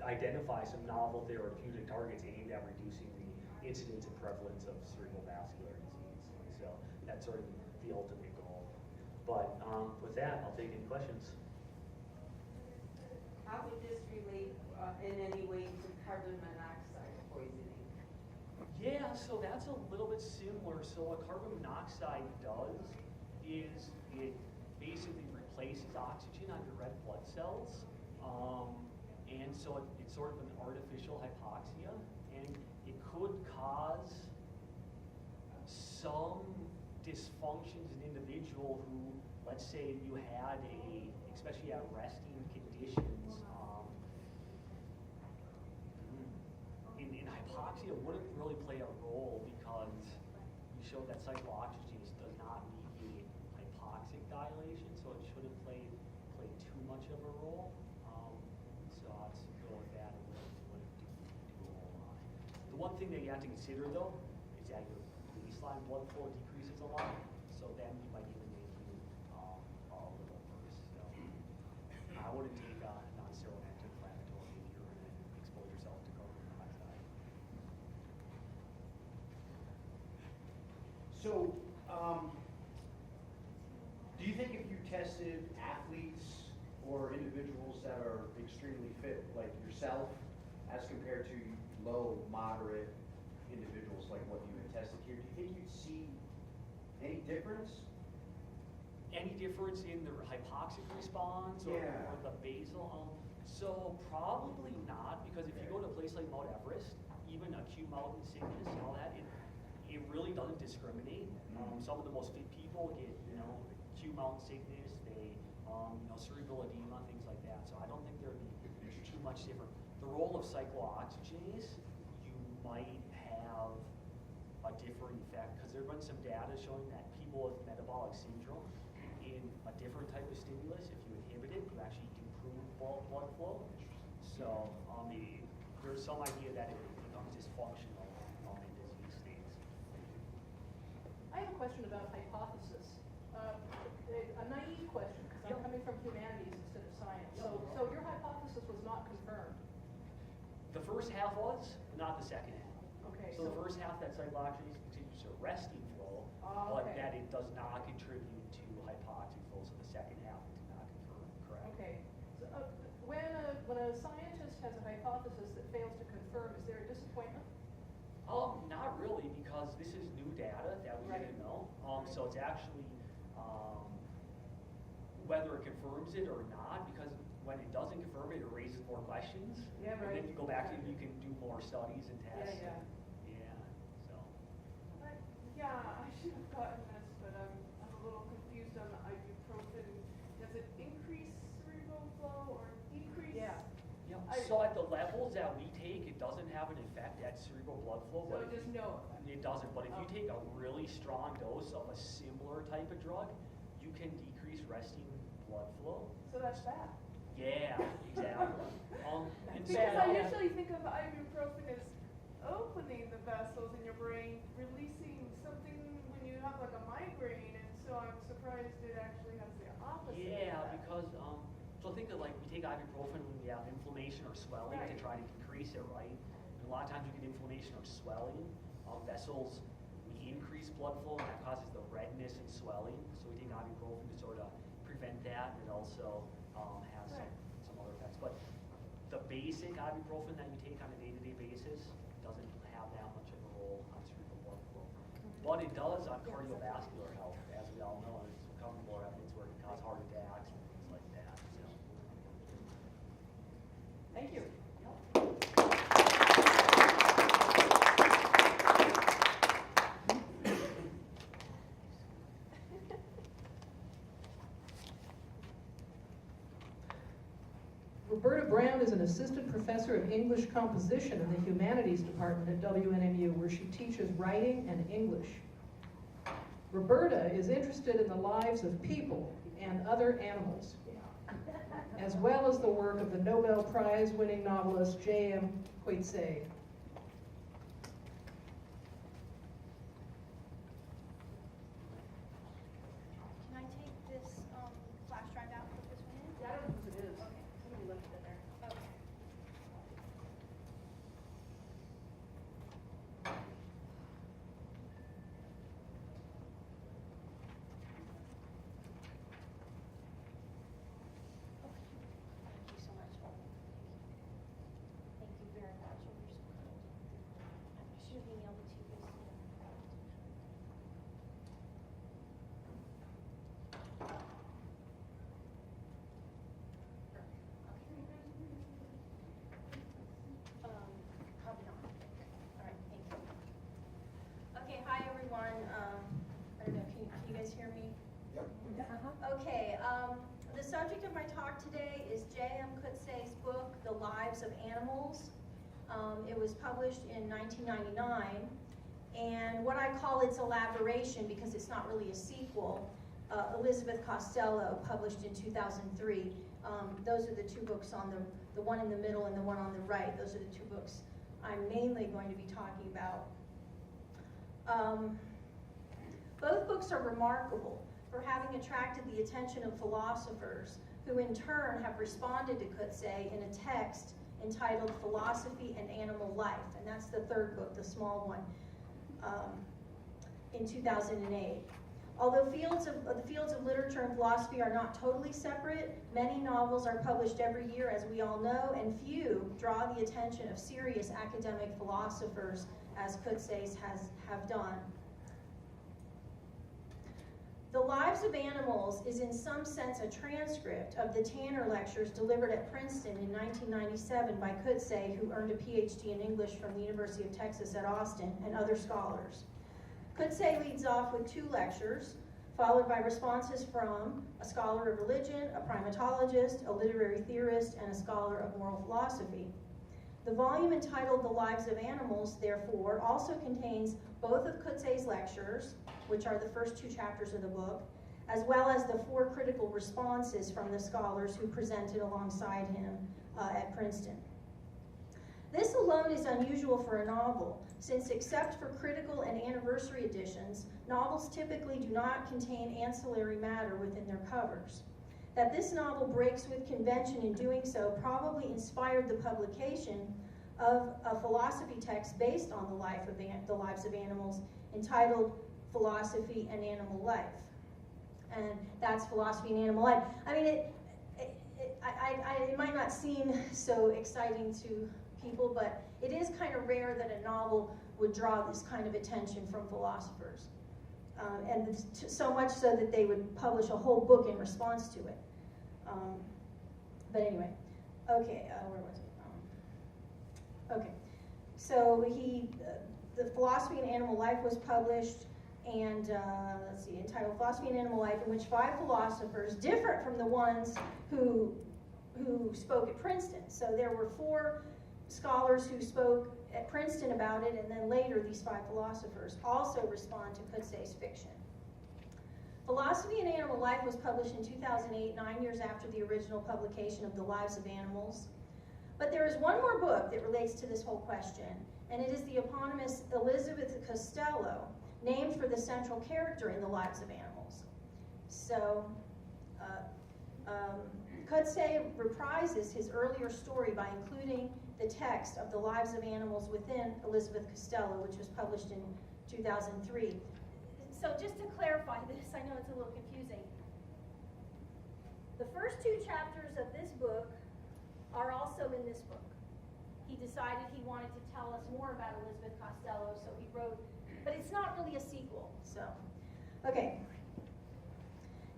identify some novel therapeutic targets aimed at reducing the incidence and prevalence of cerebral vascular disease. So that's sort of the ultimate goal. But with that, I'll take any questions. How would this relate in any way to carbon monoxide poisoning? Yeah, so that's a little bit similar. So what carbon monoxide does is it basically replaces oxygen on your red blood cells. And so it's sort of an artificial hypoxia, and it could cause some dysfunctions in an individual who, let's say you had especially at resting conditions, in hypoxia wouldn't really play a role because we showed that cyclooxygenase does not mediate hypoxic dilation, so it shouldn't play too much of a role. So I'll just go with that and wouldn't do a whole lot. The one thing that you have to consider though is that your baseline blood flow decreases a lot, so then you might even make you a little worse. So I wouldn't take a non-steroidal anti-inflammatory if you're going to expose yourself to carbon monoxide. So, do you think if you tested athletes or individuals that are extremely fit, like yourself, as compared to low, moderate individuals like what you had tested here, do you think you'd see any difference? Any difference in the hypoxic response or the basal? So probably not, because if you go to a place like Mount Everest, even acute mountain sickness and all that, it really doesn't discriminate. Some of the most fit people get, acute mountain sickness, they, cerebral edema, things like that. So I don't think there'd be too much different. The role of cyclooxygenase, you might have a different effect, because there's been some data showing that people with metabolic syndrome, in a different type of stimulus, if you inhibit it, you actually improve blood flow. So there's some idea that it becomes dysfunctional in disease states. I have a question about hypothesis. A naive question, because I'm coming from humanities instead of science. So your hypothesis was not confirmed. The first half was, not the second half. Okay. So the first half, that cyclooxygenase continues to resting flow, but that it does not contribute to hypoxic flow. So the second half it did not confirm, correct? Okay. So when a scientist has a hypothesis that fails to confirm, is there a disappointment? Not really, because this is new data that we didn't know. So it's actually whether it confirms it or not, because when it doesn't confirm it, it raises more questions. Yeah, right. And then you go back and you can do more studies and tests. Yeah. So. I should have gotten this, but I'm a little confused on the ibuprofen. Does it increase cerebral flow or decrease? Yeah. So at the levels that we take, it doesn't have an effect at cerebral blood flow. So just no effect? It doesn't, but if you take a really strong dose of a similar type of drug, you can decrease resting blood flow. So that's bad? Yeah, exactly. Because I usually think of ibuprofen as opening the vessels in your brain, releasing something when you have like a migraine, and so I'm surprised it actually has the opposite. Yeah, effect. because so think that like we take ibuprofen when we have inflammation or swelling to try to decrease it, right? And a lot of times you get inflammation or swelling, vessels, we increase blood flow, and that causes the redness and swelling. So we take ibuprofen to sort of prevent that, and it also has some other effects. But the basic ibuprofen that you take on a day-to-day basis doesn't have that much of a role on cerebral blood flow. But it does on cardiovascular health, as we all know, and it's becoming more evidence where it can cause heart attacks and things like that. So. Thank you. Roberta Brown is an assistant professor of English composition in the humanities department at WNMU, where she teaches writing and English. Roberta is interested in the lives of people and other animals, as well as the work of the Nobel Prize-winning novelist J.M. Coetzee. Lives of Animals. It was published in 1999, and what I call its elaboration, because it's not really a sequel, Elizabeth Costello, published in 2003. Those are the two books on the one in the middle and the one on the right. Those are the two books I'm mainly going to be talking about. Both books are remarkable for having attracted the attention of philosophers who in turn have responded to Coetzee in a text entitled Philosophy and Animal Life, and that's the third book, the small one, in 2008. Although the fields of literature and philosophy are not totally separate, many novels are published every year, as we all know, and few draw the attention of serious academic philosophers as Coetzee's have done. The Lives of Animals is in some sense a transcript of the Tanner Lectures delivered at Princeton in 1997 by Coetzee, who earned a PhD in English from the University of Texas at Austin, and other scholars. Coetzee leads off with 2 lectures, followed by responses from a scholar of religion, a primatologist, a literary theorist, and a scholar of moral philosophy. The volume entitled The Lives of Animals, therefore, also contains both of Coetzee's lectures, which are the first 2 chapters of the book, as well as the 4 critical responses from the scholars who presented alongside him at Princeton. This alone is unusual for a novel, since except for critical and anniversary editions, novels typically do not contain ancillary matter within their covers. That this novel breaks with convention in doing so probably inspired the publication of a philosophy text based on the Lives of Animals, entitled Philosophy and Animal Life. And that's Philosophy and Animal Life. I mean, it might not seem so exciting to people, but it is kind of rare that a novel would draw this kind of attention from philosophers. And so much so that they would publish a whole book in response to it. But anyway, okay, where was it? Okay, so the Philosophy and Animal Life was published, and let's see, entitled Philosophy and Animal Life, in which 5 philosophers, different from the ones who spoke at Princeton. So there were 4 scholars who spoke at Princeton about it, and then later these 5 philosophers also respond to Coetzee's fiction. Philosophy and Animal Life was published in 2008, 9 years after the original publication of The Lives of Animals. But there is one more book that relates to this whole question, and it is the eponymous Elizabeth Costello, named for the central character in The Lives of Animals. So, Coetzee reprises his earlier story by including the text of The Lives of Animals within Elizabeth Costello, which was published in 2003. So just to clarify this, I know it's a little confusing. The first 2 chapters of this book are also in this book. He decided he wanted to tell us more about Elizabeth Costello, so he wrote, but it's not really a sequel, so. Okay.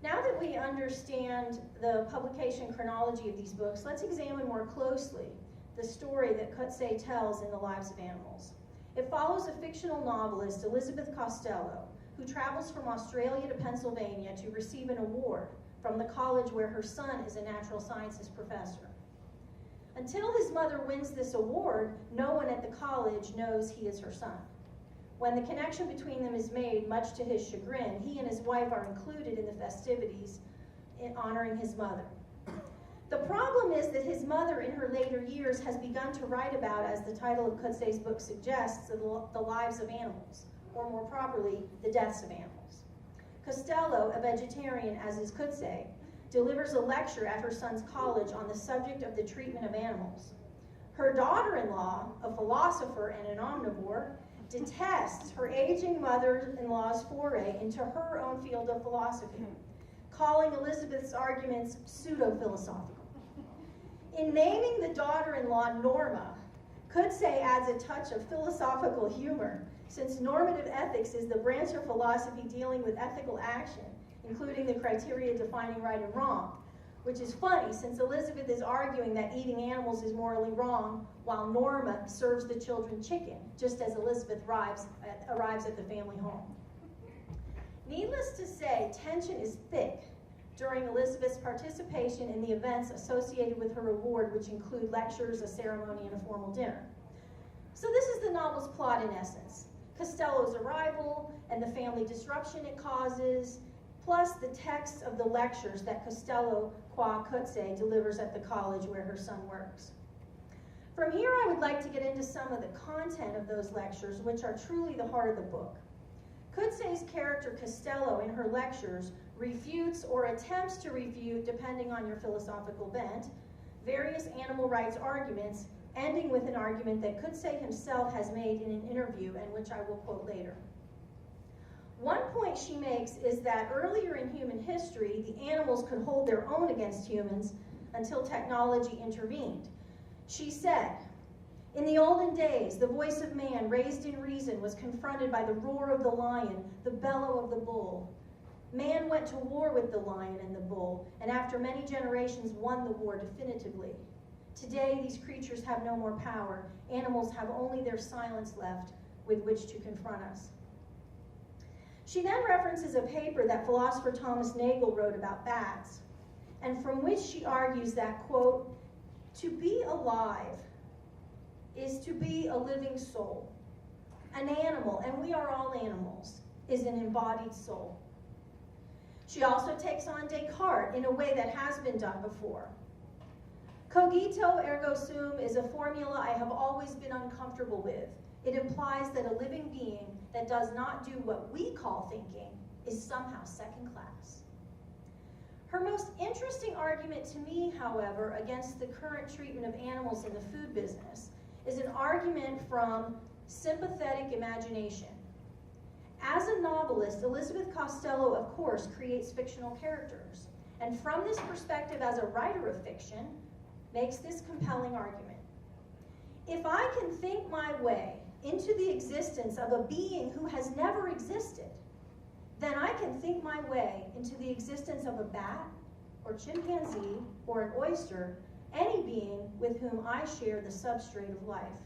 Now that we understand the publication chronology of these books, let's examine more closely the story that Coetzee tells in The Lives of Animals. It follows a fictional novelist, Elizabeth Costello, who travels from Australia to Pennsylvania to receive an award from the college where her son is a natural sciences professor. Until his mother wins this award, no one at the college knows he is her son. When the connection between them is made, much to his chagrin, he and his wife are included in the festivities in honoring his mother. The problem is that his mother, in her later years, has begun to write about, as the title of Coetzee's book suggests, the lives of animals, or more properly, the deaths of animals. Costello, a vegetarian as is Coetzee, delivers a lecture at her son's college on the subject of the treatment of animals. Her daughter-in-law, a philosopher and an omnivore, detests her aging mother-in-law's foray into her own field of philosophy, calling Elizabeth's arguments pseudo-philosophical. In naming the daughter-in-law Norma, Coetzee adds a touch of philosophical humor, since normative ethics is the branch of philosophy dealing with ethical action, including the criteria defining right and wrong, which is funny since Elizabeth is arguing that eating animals is morally wrong, while Norma serves the children chicken, just as Elizabeth arrives at the family home. Needless to say, tension is thick during Elizabeth's participation in the events associated with her award, which include lectures, a ceremony, and a formal dinner. So this is the novel's plot in essence. Costello's arrival and the family disruption it causes, plus the text of the lectures that Costello qua Coetzee delivers at the college where her son works. From here, I would like to get into some of the content of those lectures, which are truly the heart of the book. Coetzee's character Costello in her lectures refutes or attempts to refute, depending on your philosophical bent, various animal rights arguments, ending with an argument that Coetzee himself has made in an interview and which I will quote later. One point she makes is that earlier in human history, the animals could hold their own against humans until technology intervened. She said, "In the olden days, the voice of man, raised in reason, was confronted by the roar of the lion, the bellow of the bull. Man went to war with the lion and the bull, and after many generations won the war definitively. Today, these creatures have no more power. Animals have only their silence left with which to confront us." She then references a paper that philosopher Thomas Nagel wrote about bats, and from which she argues that, quote, "To be alive is to be a living soul. An animal, and we are all animals, is an embodied soul." She also takes on Descartes in a way that has been done before. "Cogito ergo sum" is a formula I have always been uncomfortable with. It implies that a living being that does not do what we call thinking is somehow second class. Her most interesting argument to me, however, against the current treatment of animals in the food business is an argument from sympathetic imagination. As a novelist, Elizabeth Costello, of course, creates fictional characters, and from this perspective as a writer of fiction, makes this compelling argument. If I can think my way into the existence of a being who has never existed, then I can think my way into the existence of a bat, or chimpanzee, or an oyster, any being with whom I share the substrate of life.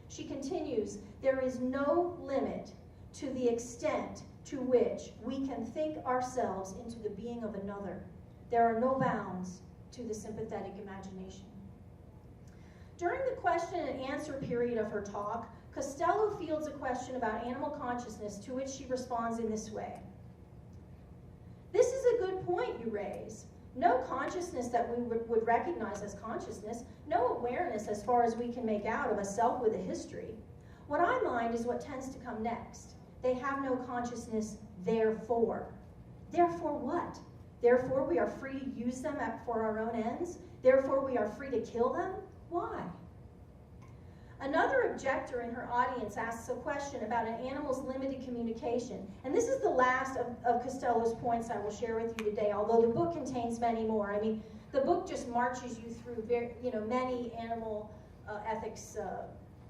She continues, "There is no limit to the extent to which we can think ourselves into the being of another. There are no bounds to the sympathetic imagination." During the question and answer period of her talk, Costello fields a question about animal consciousness, to which she responds in this way. "This is a good point you raise. No consciousness that we would recognize as consciousness, no awareness as far as we can make out of a self with a history. What I mind is what tends to come next. They have no consciousness, therefore. Therefore what? Therefore we are free to use them for our own ends? Therefore we are free to kill them? Why?" Another objector in her audience asks a question about an animal's limited communication. And this is the last of Costello's points I will share with you today, although the book contains many more. I mean, the book just marches you through many animal ethics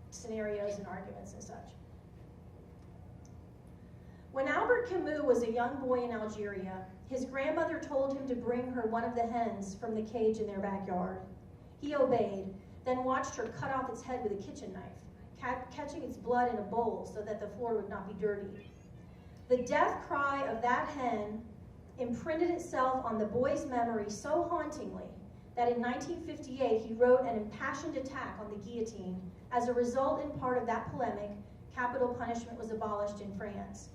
scenarios and arguments and such. When Albert Camus was a young boy in Algeria, his grandmother told him to bring her one of the hens from the cage in their backyard. He obeyed, then watched her cut off its head with a kitchen knife, catching its blood in a bowl so that the floor would not be dirty. The death cry of that hen imprinted itself on the boy's memory so hauntingly that in 1958 he wrote an impassioned attack on the guillotine. As a result, in part of that polemic, capital punishment was abolished in France.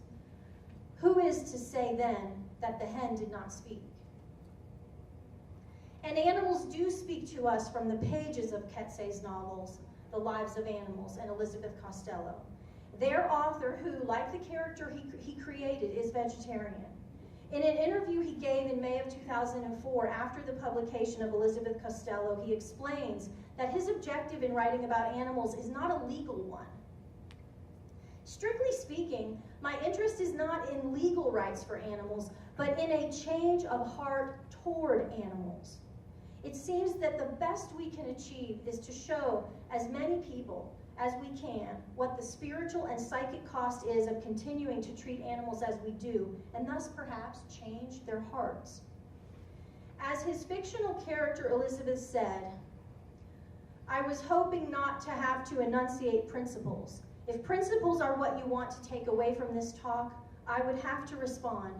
Who is to say then that the hen did not speak? And animals do speak to us from the pages of Coetzee's novels, The Lives of Animals, and Elizabeth Costello. Their author, who, like the character he created, is vegetarian. In an interview he gave in May of 2004 after the publication of Elizabeth Costello, he explains that his objective in writing about animals is not a legal one. Strictly speaking, my interest is not in legal rights for animals, but in a change of heart toward animals. It seems that the best we can achieve is to show as many people as we can what the spiritual and psychic cost is of continuing to treat animals as we do, and thus perhaps change their hearts. As his fictional character Elizabeth said, "I was hoping not to have to enunciate principles. If principles are what you want to take away from this talk, I would have to respond,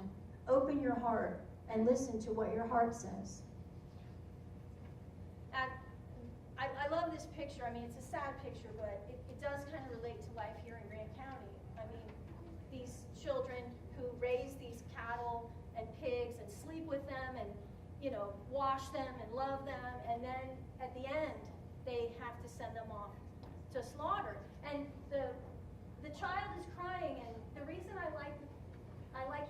open your heart, and listen to what your heart says. And I love this picture. I mean, it's a sad picture, but it does kind of relate to life here in Grant County. I mean, these children who raise these cattle and pigs and sleep with them and, you know, wash them and love them, and then at the end, they have to send them off to slaughter. And the child is crying, and the reason I like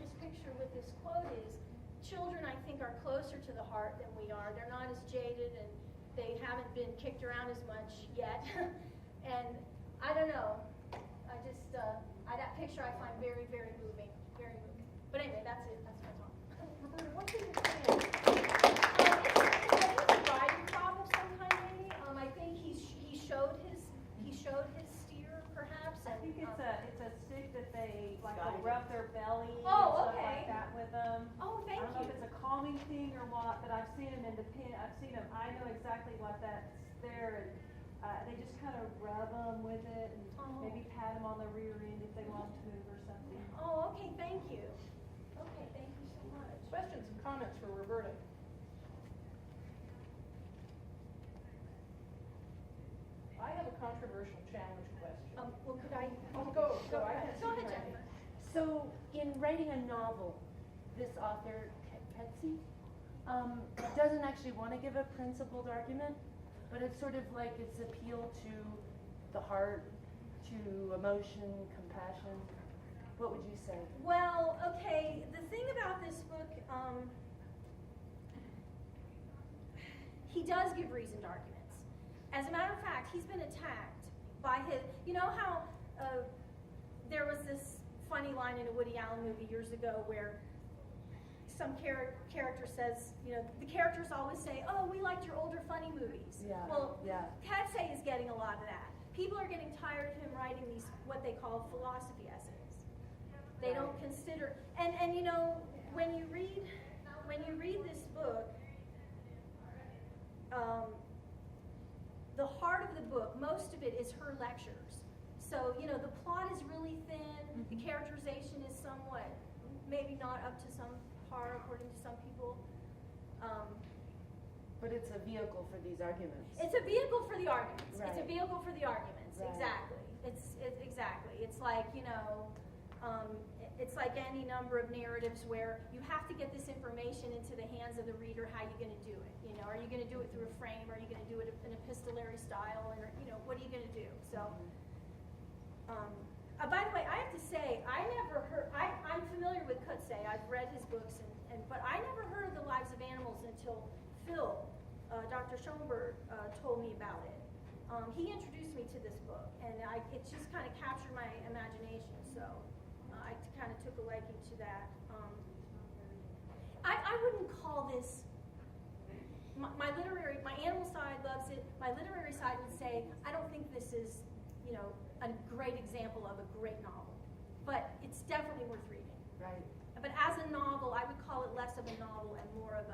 this picture with this quote is, children, I think, are closer to the heart than we are. They're not as jaded, and they haven't been kicked around as much yet. And I don't know, that picture I find very, very moving, very moving. But anyway, that's it. That's my talk. Roberta, one thing you're saying, it's a riding crop of some kind, maybe. I think he showed his steer, perhaps. I think it's a stick that they like will rub their belly and Oh, stuff okay. like that with them. Oh, thank I don't know you. if it's a calming thing or what, but I've seen them in the pen. I've seen them. I know exactly what that's there, and they just kind of rub them with it and maybe pat them on the rear end if they want to move or something. Oh, okay. Thank you. Okay, thank you so much. Questions and comments for Roberta? I have a controversial challenge question. Well, could I? Oh, go ahead. Go ahead, Jennifer. So, in writing a novel, this author, Betsy, doesn't actually want to give a principled argument, but it's sort of like its appeal to the heart, to emotion, compassion. What would you say? Well, okay, the thing about this book, he does give reasoned arguments. As a matter of fact, he's been attacked by his, you know how there was this funny line in a Woody Allen movie years ago where some character says, you know, the characters always say, oh, we liked your older funny movies. Yeah. Well, yeah. Katsay is getting a lot of that. People are getting tired of him writing these, what they call philosophy essays. They don't consider, and you know, when you read this book, the heart of the book, most of it is her lectures. So, you know, the plot is really thin, the characterization is somewhat, maybe not up to some par according to some people. But it's a vehicle for these arguments. It's a vehicle for the arguments. Right. It's a vehicle for the arguments, Right. exactly. Exactly. It's like, you know, it's like any number of narratives where you have to get this information into the hands of the reader. How are you going to do it? You know, are you going to do it through a frame? Are you going to do it in an epistolary style? Or, you know, what are you going to do? So, by the way, I have to say, I never heard. I'm familiar with Katsay. I've read his books, but I never heard of the Lives of Animals until Phil, Dr. Schoenberg, told me about it. He introduced me to this book, and it just kind of captured my imagination. So. I kind of took a liking to that. I wouldn't call this, my animal side loves it. My literary side would say, I don't think this is, you know, a great example of a great novel. But it's definitely worth reading. Right. But as a novel, I would call it less of a novel and more of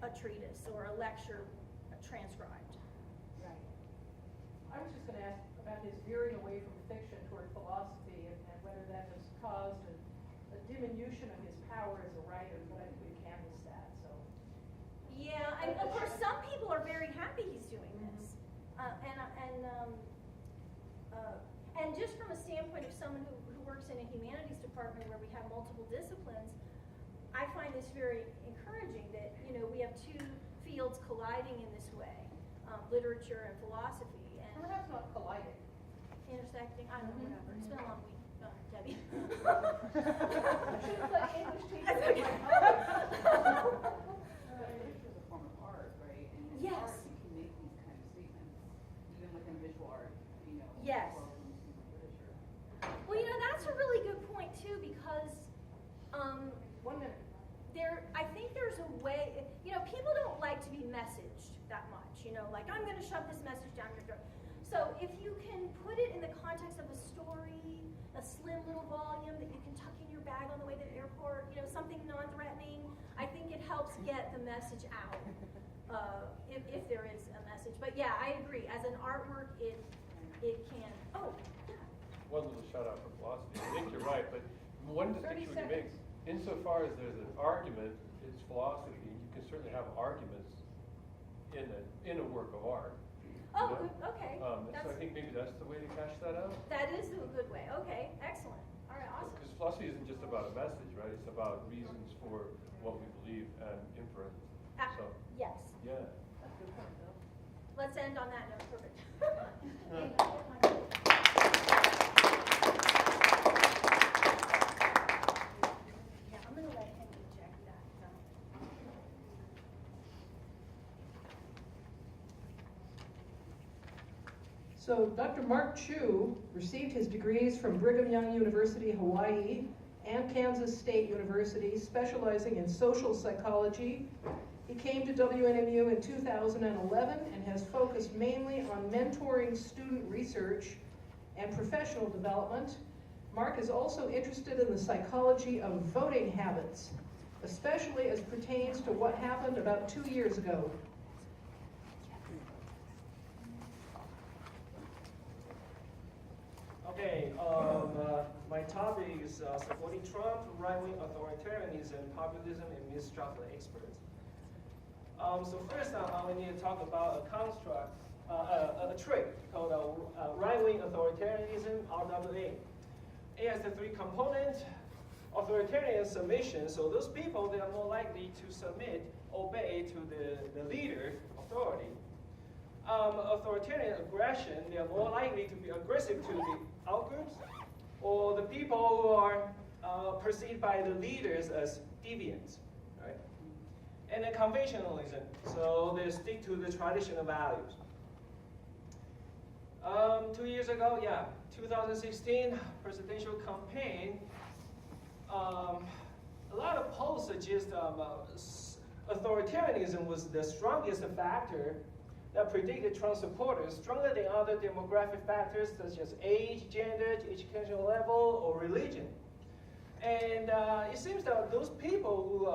a treatise or a lecture transcribed. Right. I was just going to ask about his veering away from fiction toward philosophy and whether that has caused a diminution of his power as a writer, but I think we canvassed that, so. Yeah, and of course, some people are very happy he's doing this. And just from a standpoint of someone who works in a humanities department where we have multiple disciplines, I find this very encouraging that, you know, we have two fields colliding in this way, literature and philosophy. And perhaps not colliding. Intersecting, I don't know, whatever. It's been a long week, Debbie. English teacher. Literature is a form of art, right? And in Yes. art, you can make these kind of statements, even within visual art, you know. Yes. As well as in literature. Well, you know, that's a really good point too, because 1 minute. I think there's a way, you know, people don't like to be messaged that much, you know, like I'm going to shove this message down your throat. So if you can put it in the context of a story, a slim little volume that you can tuck in your bag on the way to the airport, you know, something non-threatening, I think it helps get the message out, if there is a message. But yeah, I agree. As an artwork, it can. Oh, yeah. One little shout out for philosophy. I think you're right, but one distinction we can make insofar as there's an argument, it's philosophy. You can certainly have arguments in a work of art. Oh, you know? good, okay. So I think maybe that's the way to cash that out. That is a good way. Okay, excellent. All right, awesome. Because philosophy isn't just about a message, right? It's about reasons for what we believe and inference. So, Yes. yeah. That's a good point, Bill. Let's end on that note. Perfect. Yeah, I'm gonna let him eject that. So Dr. Mark Chu received his degrees from Brigham Young University, Hawaii, and Kansas State University, specializing in social psychology. He came to WNMU in 2011 and has focused mainly on mentoring student research and professional development. Mark is also interested in the psychology of voting habits, especially as pertains to what happened about 2 years ago. Okay, my topic is supporting Trump, right-wing authoritarianism, populism, and mistrust of experts. So first, I need to talk about a construct, a trait called right-wing authoritarianism, RWA. It has the three components: authoritarian submission. So those people, they are more likely to submit, obey to the leader, authority. Authoritarian aggression, they are more likely to be aggressive to the outgroups, or the people who are perceived by the leaders as deviants, right? And then conventionalism, so they stick to the traditional values. 2 years ago, 2016 presidential campaign, a lot of polls suggest authoritarianism was the strongest factor that predicted Trump supporters, stronger than other demographic factors such as age, gender, educational level, or religion. And it seems that those people who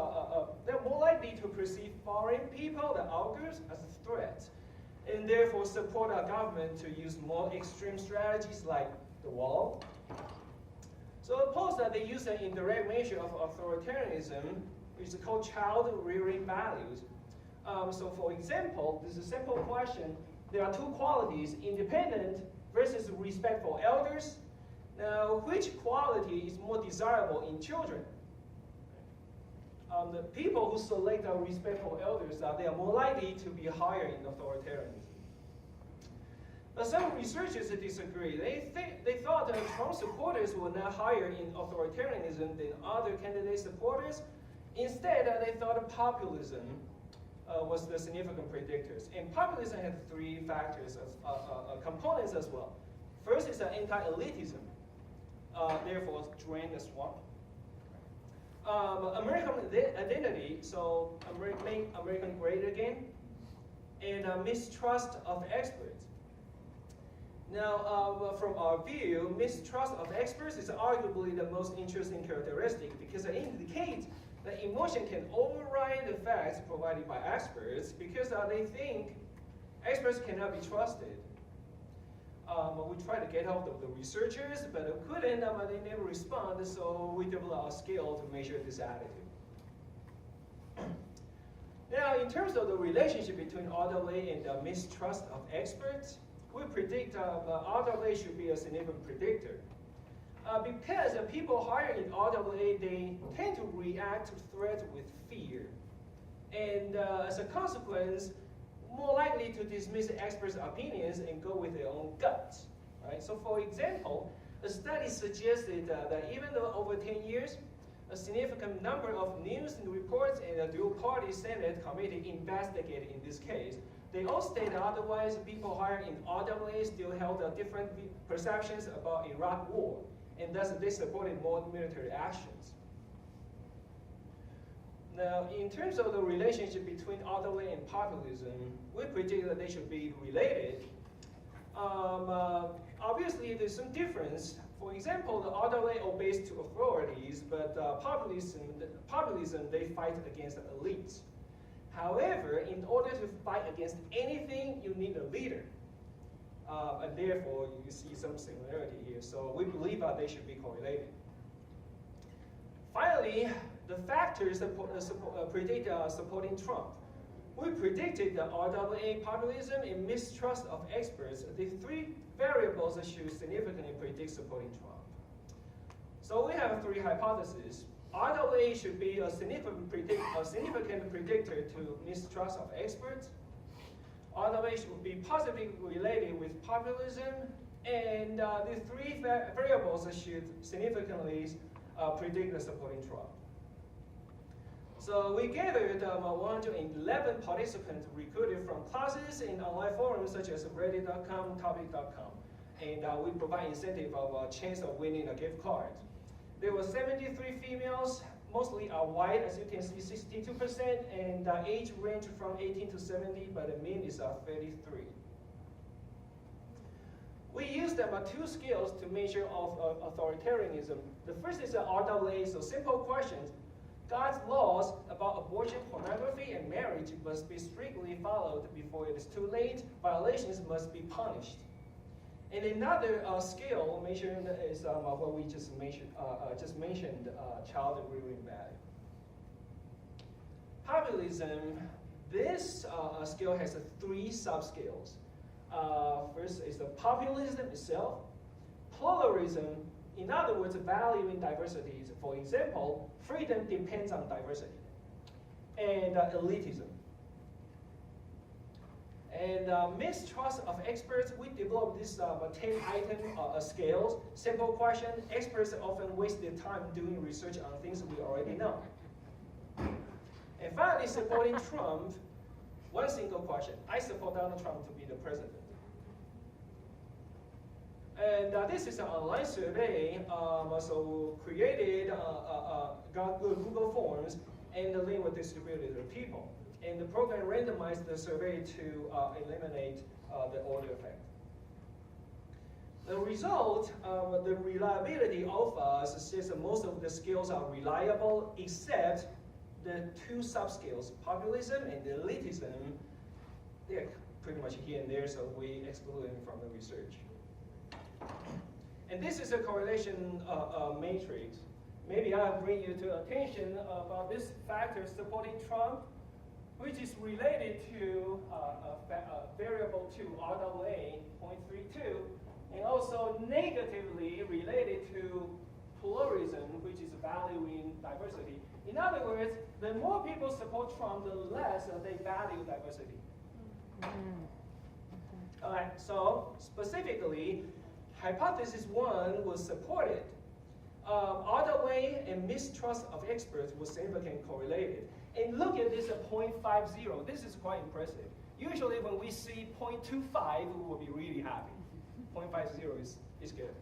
they're more likely to perceive foreign people, the outgroups, as a threat, and therefore support our government to use more extreme strategies like the wall. So the polls that they use an indirect measure of authoritarianism, which is called child rearing values. So for example, this is a simple question. There are two qualities, independent versus respect for elders. Now, which quality is more desirable in children? The people who select respect for elders, they are more likely to be higher in authoritarianism. But some researchers disagree. They thought that Trump supporters were not higher in authoritarianism than other candidate supporters. Instead, they thought populism was the significant predictors. And populism had three factors, components as well. First is anti-elitism, therefore drain the swamp. American identity, so make America great again, and mistrust of experts. Now, from our view, mistrust of experts is arguably the most interesting characteristic because it indicates that emotion can override the facts provided by experts because they think experts cannot be trusted. We tried to get help of the researchers, but couldn't, they never respond, so we developed a scale to measure this attitude. Now, in terms of the relationship between RWA and the mistrust of experts, we predict RWA should be a significant predictor. Because people hired in RWA, they tend to react to threats with fear. And as a consequence, more likely to dismiss experts' opinions and go with their own guts. Right? So for example, a study suggested that even though over 10 years, a significant number of news and reports and a dual-party Senate committee investigated in this case, they all stated otherwise people hired in RWA still held different perceptions about Iraq war, and thus they supported more military actions. Now, in terms of the relationship between RWA and populism, we predict that they should be related. Obviously, there's some difference. For example, the RWA obeys to authorities, but populism, they fight against elites. However, in order to fight against anything, you need a leader. And therefore, you see some similarity here. So we believe they should be correlated. Finally, finally, the factors that predict supporting Trump. We predicted the RWA, populism, and mistrust of experts. The three variables that should significantly predict supporting Trump. So we have three hypotheses. RWA should be a significant predictor to mistrust of experts. RWA should be positively related with populism, and the three variables that should significantly predict the supporting Trump. So we gathered 111 participants recruited from classes in online forums such as reddit.com, topic.com, and we provide incentive of a chance of winning a gift card. There were 73 females, mostly are white, as you can see, 62%, and age range from 18 to 70, but the mean is 33. We used two scales to measure authoritarianism. The first is RWA, so simple questions. God's laws about abortion, pornography, and marriage must be strictly followed before it is too late. Violations must be punished. And another scale measuring is what we just mentioned, child rearing value. Populism, this scale has three subscales. First is the populism itself, pluralism, in other words, valuing diversity. For example, freedom depends on diversity, and elitism. And mistrust of experts, we developed this 10-item scales. Simple question, experts often waste their time doing research on things we already know. And finally, supporting Trump, one single question. I support Donald Trump to be the president. And this is an online survey, so created, got Google Forms, and the link was distributed to people. And the program randomized the survey to eliminate the order effect. The result, the reliability of us says that most of the scales are reliable, except the two subscales, populism and elitism. They're pretty much here and there, so we exclude them from the research. And this is a correlation matrix. Maybe I'll bring you to attention about this factor supporting Trump, which is related to a variable to RWA 0.32, and also negatively related to pluralism, which is valuing diversity. In other words, the more people support Trump, the less they value diversity. All right, so specifically, hypothesis 1 was supported. RWA and mistrust of experts was significantly correlated. And look at this 0.50. This is quite impressive. Usually when we see 0.25, we will be really happy. 0.50 is good.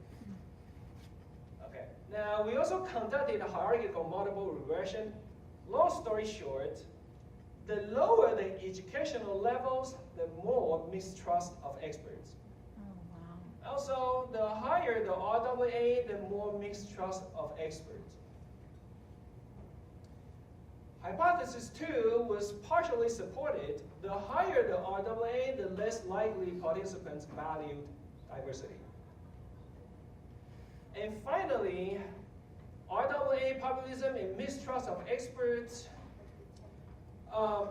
Okay. Now, we also conducted a hierarchical multiple regression. Long story short, the lower the educational levels, the more mistrust of experts. Also, the higher the RWA, the more mistrust of experts. Hypothesis 2 was partially supported. The higher the RWA, the less likely participants valued diversity. And finally, RWA, populism, and mistrust of experts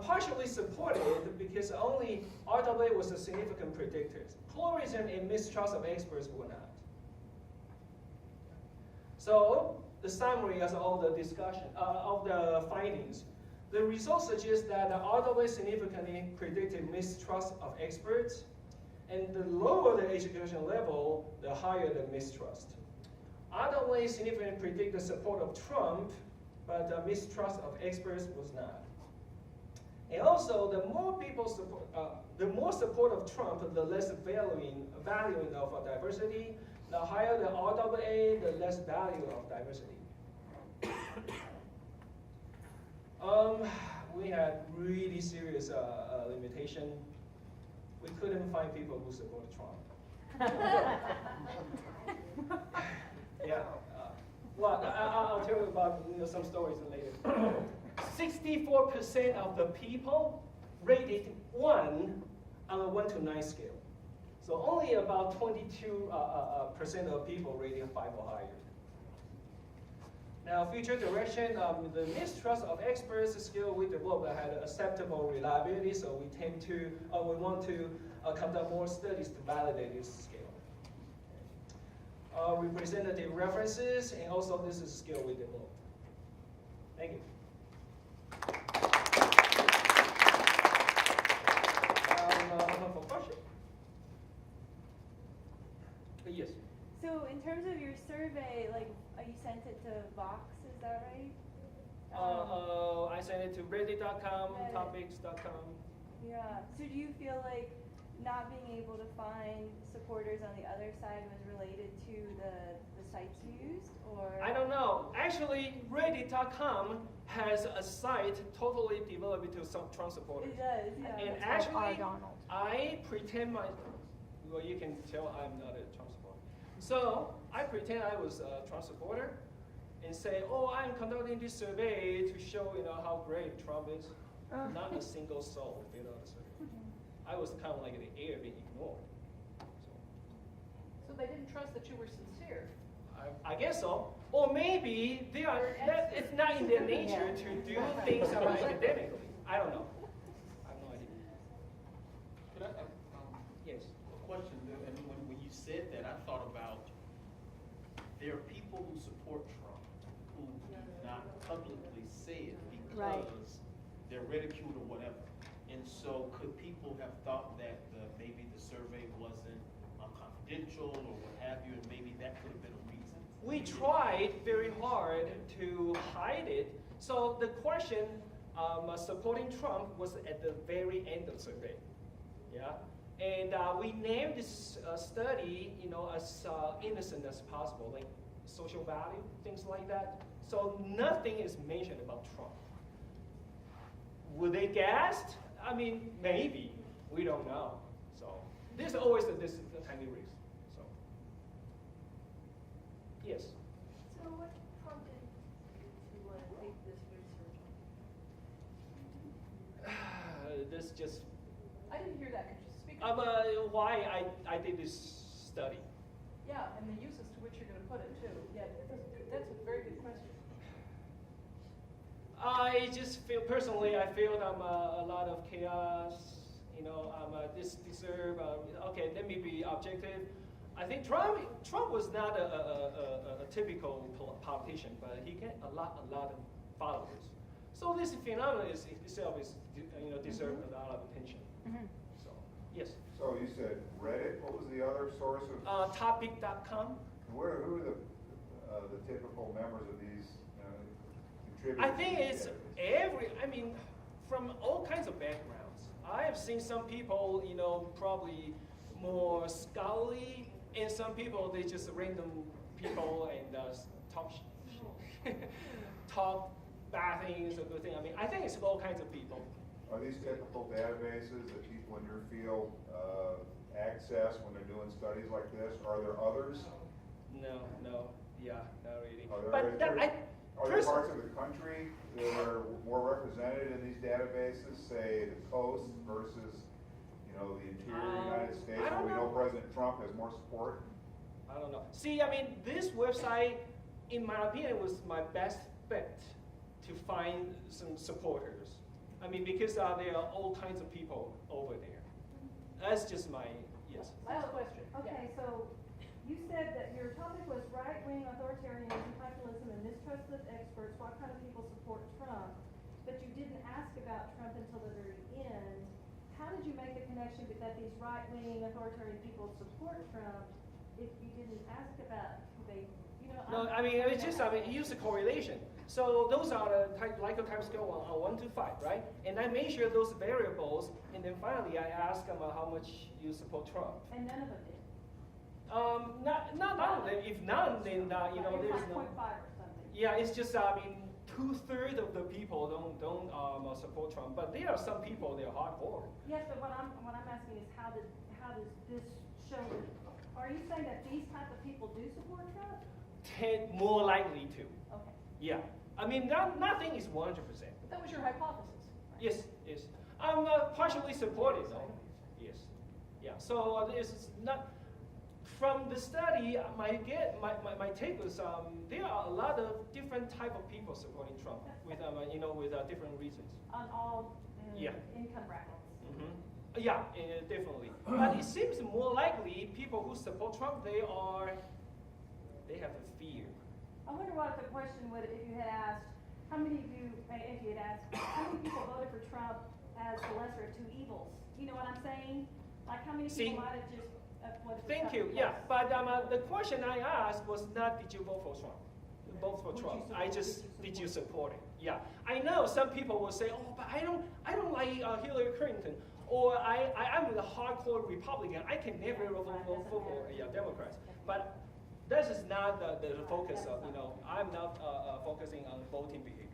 partially supported because only RWA was a significant predictor. Pluralism and mistrust of experts were not. So the summary of all the discussion of the findings. The results suggest that the RWA significantly predicted mistrust of experts, and the lower the education level, the higher the mistrust. RWA significantly predicted the support of Trump, but the mistrust of experts was not. And also, the more people support, the more support of Trump, the less valuing of diversity. The higher the RWA, the less value of diversity. We had really serious limitation. We couldn't find people who support Trump. Yeah. Well, I'll tell you about some stories later. 64% of the people rated 1 on a 1 to 9 scale. So only about 22% of people rated 5 or higher. Now, future direction, the mistrust of experts skill we developed had acceptable reliability, so we want to conduct more studies to validate this skill. Representative references, and also this is a skill we developed. Thank you. For question? Yes. So in terms of your survey, like you sent it to Vox, is that right? I sent it to reddit.com, topics.com. Yeah. So do you feel like not being able to find supporters on the other side was related to the sites used, or? I don't know. Actually, reddit.com has a site totally devoted to some Trump supporters. It does, yeah. And actually, I pretend well, you can tell I'm not a Trump supporter. So I pretend I was a Trump supporter and say, oh, I'm conducting this survey to show how great Trump is. Not a single soul filled out the survey. I was kind of like the air being ignored. So they didn't trust that you were sincere. I guess so. Or maybe it's not in their nature to do things academically. I don't know. I have no idea. Could I, yes. A question, and when you said that, I thought about there are people who support Trump who do not publicly say it because they're ridiculed or whatever. And so could people have thought that maybe the survey wasn't confidential or what have you, and maybe that could have been a reason? We tried very hard to hide it. So the question supporting Trump was at the very end of the survey. Yeah. And we named this study, as innocent as possible, like social value, things like that. So nothing is mentioned about Trump. Were they gassed? I mean, maybe. We don't know. So there's always a tiny risk. So yes. So what prompted you to take this research? This just. I didn't hear that. Could you speak? Why I did this study. Yeah, and the uses to which you're going to put it too. Yeah, that's a very good question. I just feel personally, I feel I'm a lot of chaos. Okay, let me be objective. I think Trump was not a typical politician, but he get a lot of followers. So this phenomenon itself deserves a lot of attention. So yes. So you said Reddit. What was the other source of? Topic.com. Who are the typical members of these contributors? I think it's from all kinds of backgrounds. I have seen some people, probably more scholarly, and some people, they just random people and talk bad things or good things. I think it's all kinds of people. Are these typical databases that people in your field access when they're doing studies like this? Are there others? No, yeah, not really. Are there parts of the country that are more represented in these databases, say the coast versus, the interior United States, where we know President Trump has more support? I don't know. See, this website, in my opinion, was my best bet to find some supporters. Because there are all kinds of people over there. That's just my, yes. Last question. Okay, so you said that your topic was right-wing authoritarianism, populism, and mistrust of experts. What kind of people support Trump? But you didn't ask about Trump until the very end. How did you make the connection that these right-wing authoritarian people support Trump if you didn't ask about who they, No, it's just, use a correlation. So those are the Likert time scale on 1 to 5, right? And I measure those variables, and then finally I ask them how much you support Trump. And none of them did. Not all of them. If none, then there's no. 5.5 or something. Yeah, it's just 2/3 of the people don't support Trump, but there are some people that are hardcore. Yes, but what I'm asking is how does this show? Are you saying that these type of people do support Trump? More likely to. Okay. Yeah, nothing is 100%. But that was your hypothesis. Yes. I'm partially supported though. Yes. Yeah. So this is not. from the study, my take was there are a lot of different type of people supporting Trump with with different reasons. On all Yeah. income brackets. Yeah, definitely. But it seems more likely people who support Trump they have a fear. I wonder what the question would, if you had asked, how many of you, if you had asked, how many people voted for Trump as the lesser of two evils? You know what I'm saying? Like how many people might have just voted for Thank Trump? you. Yeah, but the question I asked was not did you vote for Trump? Vote for Trump. I just did you support it? Yeah, I know some people will say, oh, but I don't like Hillary Clinton, or I'm a hardcore Republican. I can never vote for Democrats. But this is not the focus of I'm not focusing on voting behavior.